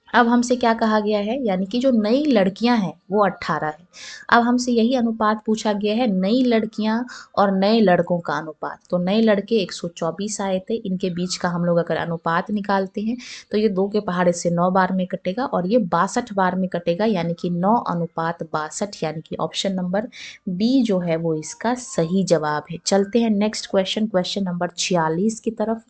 अब हमसे क्या कहा गया है, यानी कि जो नई लड़कियां हैं वो 18 है। अब हमसे यही अनुपात पूछा गया है, नई लड़कियां और नए लड़कों का अनुपात। तो नए लड़के 124 आए थे, इनके बीच का हम लोग अगर अनुपात निकालते हैं तो ये 2 के पहाड़े से 9 बार में कटेगा और ये 62 बार में कटेगा, यानी कि 9:62, यानी कि ऑप्शन नंबर बी जो है वो इसका सही जवाब है। चलते हैं नेक्स्ट क्वेश्चन, क्वेश्चन नंबर 46 की तरफ।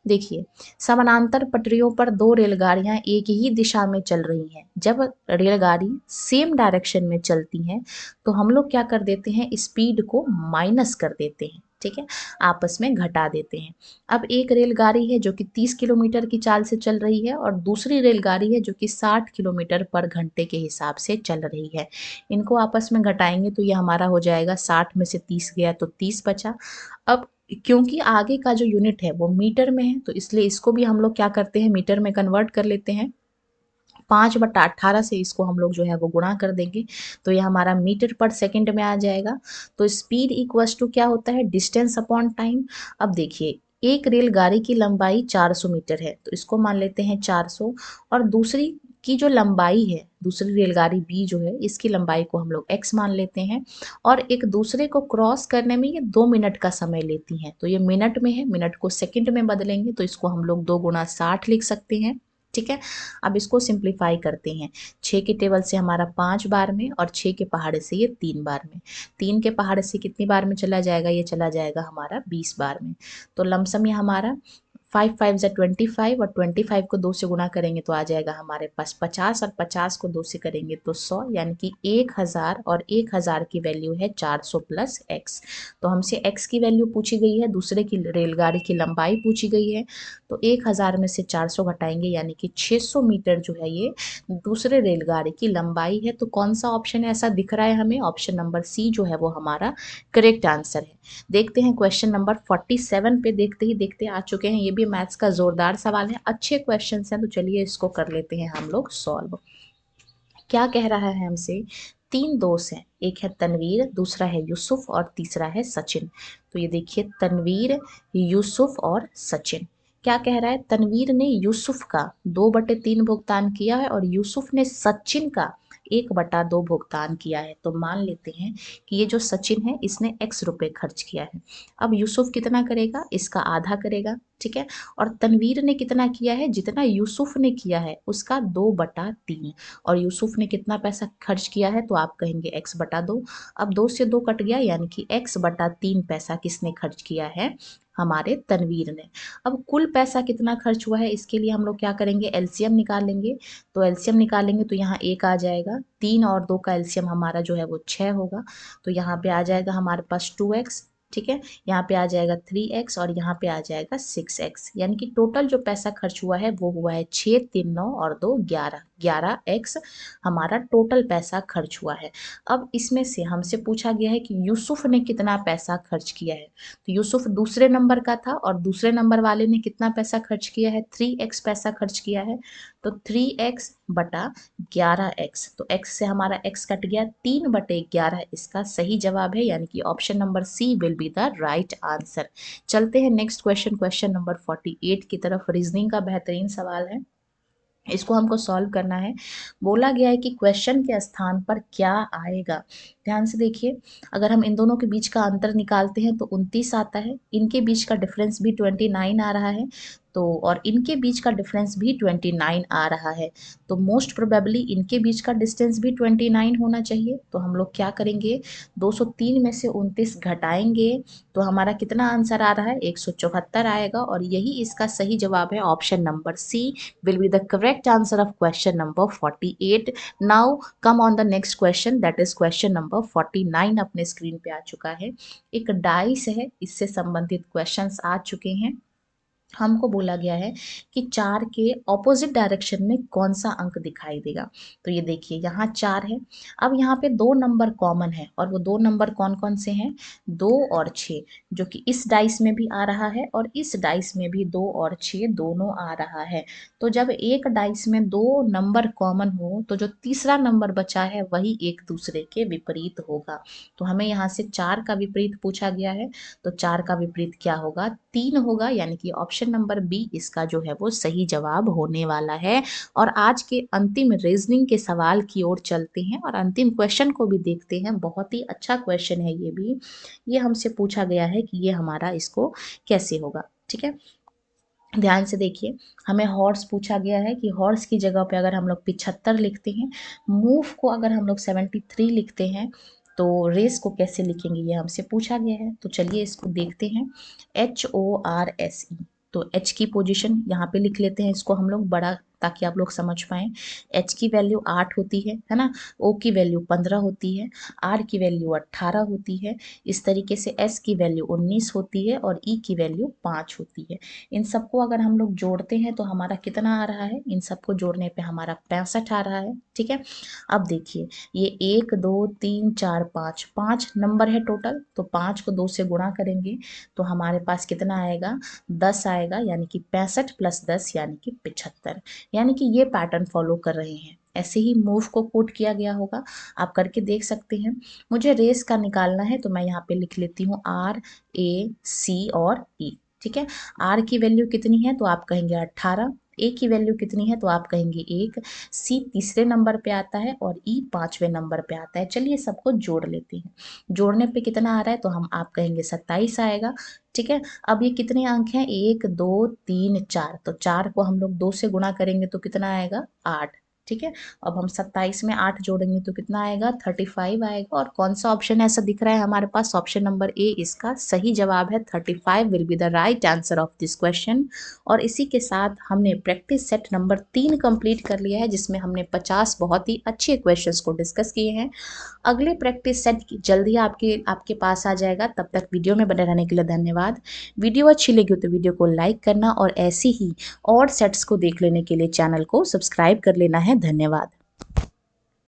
देखिए, समानांतर पटरियों पर 2 रेलगाड़ियां एक ही दिशा में चल रही हैं। जब रेलगाड़ी सेम डायरेक्शन में चलती हैं तो हम लोग क्या कर देते हैं, स्पीड को माइनस कर देते हैं, ठीक है, आपस में घटा देते हैं। अब एक रेलगाड़ी है जो कि 30 किलोमीटर की चाल से चल रही है और दूसरी रेलगाड़ी है जो कि 60 किलोमीटर पर घंटे के हिसाब से चल रही है। इनको आपस में घटाएंगे तो ये हमारा हो जाएगा, 60 में से 30 गया तो 30 बचा। अब क्योंकि आगे का जो यूनिट है वो मीटर में है तो इसलिए इसको भी हम लोग क्या करते हैं, मीटर में कन्वर्ट कर लेते हैं। 5/18 से इसको हम लोग जो है वो गुणा कर देंगे तो ये हमारा मीटर पर सेकंड में आ जाएगा। तो स्पीड इक्वल्स टू क्या होता है, डिस्टेंस अपॉन टाइम। अब देखिए, एक रेलगाड़ी की लंबाई 400 मीटर है तो इसको मान लेते हैं 400, और दूसरी की जो लंबाई है, दूसरी रेलगाड़ी बी जो है इसकी लंबाई को हम लोग x मान लेते हैं और एक दूसरे को क्रॉस करने में ये 2 मिनट का समय लेती हैं। तो ये मिनट में है, मिनट को सेकंड में बदलेंगे तो इसको हम लोग 2 गुणा 60 लिख सकते हैं, ठीक है। अब इसको सिंप्लीफाई करते हैं, 6 के टेबल से हमारा 5 बार में और 6 के पहाड़े से ये 3 बार में। 3 के पहाड़े से कितनी बार में चला जाएगा, ये चला जाएगा हमारा 20 बार में। तो लमसम ये हमारा 5 5 ज़ा 25 और 25 को 2 से गुणा करेंगे तो आ जाएगा हमारे पास 50 और 50 को 2 से करेंगे तो 100, यानी कि 1000 और 1000 की वैल्यू है 400 प्लस x। तो हमसे x की वैल्यू पूछी गई है, दूसरे की रेलगाड़ी की लंबाई पूछी गई है, तो 1000 में से 400 घटाएंगे यानी कि 600 मीटर जो है ये दूसरे रेलगाड़ी की लंबाई है। तो कौन सा ऑप्शन ऐसा दिख रहा है हमें, ऑप्शन नंबर सी जो है वो हमारा करेक्ट आंसर है। देखते हैं क्वेश्चन नंबर 47 पे, देखते ही देखते आ चुके हैं, ये भी मैथ्स का जोरदार सवाल है, अच्छे क्वेश्चन हैं तो चलिए इसको कर लेते हैं हम लोग सॉल्व। क्या कह रहा है हमसे, 3 दोस्त हैं, एक है तनवीर, दूसरा है यूसुफ और तीसरा है सचिन। तो ये देखिए तनवीर, यूसुफ और सचिन। क्या कह रहा है, तनवीर ने यूसुफ का 2/3 भुगतान किया है और यूसुफ ने सचिन का 1/2 भुगतान किया है। तो मान लेते हैं कि ये जो सचिन है इसने x रुपए खर्च किया है। अब यूसुफ कितना करेगा, इसका आधा करेगा, ठीक है। और तनवीर ने कितना किया है, जितना यूसुफ ने किया है उसका 2/3। और यूसुफ ने कितना पैसा खर्च किया है, तो आप कहेंगे x/2। अब 2 से 2 कट गया, यानी कि x/3 पैसा किसने खर्च किया है, हमारे तनवीर ने। अब कुल पैसा कितना खर्च हुआ है, इसके लिए हम लोग क्या करेंगे, एलसीएम निकालेंगे। तो एलसीएम निकालेंगे तो यहाँ 1 आ जाएगा, 3 और 2 का एलसीएम हमारा जो है वो 6 होगा। तो यहाँ पे आ जाएगा हमारे पास 2x, ठीक है। यहाँ पे आ जाएगा 3x और यहाँ पे आ जाएगा 6x, यानी कि टोटल जो पैसा खर्च हुआ है वो हुआ है 6, 3, 9 और 2 11, 11x हमारा टोटल पैसा खर्च हुआ है। अब इसमें से हमसे पूछा गया है कि यूसुफ ने कितना पैसा खर्च किया है। तो यूसुफ दूसरे नंबर का था और दूसरे नंबर वाले ने कितना पैसा खर्च किया है, 3x पैसा खर्च किया है। तो 3x/11x, तो x से हमारा x कट गया, 3/11 इसका सही जवाब है, यानी कि option number C will be the right answer. चलते हैं नेक्स्ट क्वेश्चन, क्वेश्चन नंबर 48 की तरफ। रीजनिंग का बेहतरीन सवाल है, इसको हमको सॉल्व करना है। बोला गया है कि क्वेश्चन के स्थान पर क्या आएगा। ध्यान से देखिए, अगर हम इन दोनों के बीच का अंतर निकालते हैं तो 29 आता है, इनके बीच का डिफरेंस भी 29 आ रहा है, तो और इनके बीच का डिफरेंस भी 29 आ रहा है। तो मोस्ट प्रोबेबली इनके बीच का डिस्टेंस भी 29 होना चाहिए। तो हम लोग क्या करेंगे, 203 में से 29 घटाएंगे तो हमारा कितना आंसर आ रहा है, 174 आएगा। और यही इसका सही जवाब है, option number C will be the correct answer of question number 48. Now come on the next question, that is question number 49 अपने स्क्रीन पे आ चुका है। एक डाइस है, इससे संबंधित क्वेश्चंस आ चुके हैं। हमको बोला गया है कि 4 के ऑपोजिट डायरेक्शन में कौन सा अंक दिखाई देगा। तो ये देखिए यहाँ 4 है, अब यहाँ पे 2 नंबर कॉमन है, और वो 2 नंबर कौन कौन से हैं, 2 और 6, जो कि इस डाइस में भी आ रहा है और इस डाइस में भी 2 और 6 दोनों आ रहा है। तो जब एक डाइस में 2 नंबर कॉमन हो तो जो तीसरा नंबर बचा है वही एक दूसरे के विपरीत होगा। तो हमें यहाँ से 4 का विपरीत पूछा गया है, तो 4 का विपरीत क्या होगा, 3 होगा, यानी कि ऑप्शन नंबर बी इसका जो है वो सही जवाब होने वाला है। और आज के अंतिम रीजनिंग के सवाल की ओर चलते हैं और अंतिम क्वेश्चन को भी देखते हैं। बहुत ही अच्छा क्वेश्चन है ये भी। ये हमसे पूछा गया है कि ये हमारा इसको कैसे होगा, ठीक है। ध्यान से देखिए, हमें हॉर्स पूछा गया है कि हॉर्स की जगह पे अगर हम लोग 75 लिखते हैं, मूव को अगर हम लोग 73 लिखते हैं, तो रेस को कैसे लिखेंगे ये हमसे पूछा गया है। तो चलिए इसको देखते हैं। HORSE, तो H की पोजीशन यहाँ पे लिख लेते हैं इसको हम लोग बड़ा, ताकि आप लोग समझ पाएं। H की वैल्यू 8 होती है ना, O की वैल्यू 15 होती है, R की वैल्यू 18 होती है, इस तरीके से S की वैल्यू 19 होती है और E की वैल्यू 5 होती है। इन सबको अगर हम लोग जोड़ते हैं तो हमारा कितना आ रहा है, इन सबको जोड़ने पे हमारा 65 आ रहा है, ठीक है। अब देखिए, ये 1 2 3 4 5 5 नंबर है टोटल, तो 5 को 2 से गुणा करेंगे तो हमारे पास कितना आएगा, 10 आएगा, यानी कि 65 + 10 यानी कि 75। यानी कि ये पैटर्न फॉलो कर रहे हैं। ऐसे ही मूव को कोट किया गया होगा, आप करके देख सकते हैं। मुझे रेस का निकालना है तो मैं यहाँ पे लिख लेती हूँ RAC और E, ठीक है। R की वैल्यू कितनी है, तो आप कहेंगे 18, A की वैल्यू कितनी है, तो आप कहेंगे 1, C तीसरे नंबर पे आता है और E 5वें नंबर पे आता है। चलिए सबको जोड़ लेते हैं। जोड़ने पे कितना आ रहा है, तो आप कहेंगे 27 आएगा, ठीक है। अब ये कितने अंक हैं, 1 2 3 4, तो 4 को हम लोग 2 से गुणा करेंगे तो कितना आएगा, 8, ठीक है। अब हम 27 में 8 जोड़ेंगे तो कितना आएगा, 35 आएगा। और कौन सा ऑप्शन ऐसा दिख रहा है हमारे पास, ऑप्शन नंबर ए इसका सही जवाब है। 35 will be the right answer of this question. और इसी के साथ हमने प्रैक्टिस सेट नंबर 3 कंप्लीट कर लिया है, जिसमें हमने 50 बहुत ही अच्छे क्वेश्चंस को डिस्कस किए हैं। अगले प्रैक्टिस सेट जल्दी आपके पास आ जाएगा। तब तक वीडियो में बने रहने के लिए धन्यवाद। वीडियो अच्छी लगी हो तो वीडियो को लाइक करना और ऐसी ही और सेट्स को देख लेने के लिए चैनल को सब्सक्राइब कर लेना है। धन्यवाद।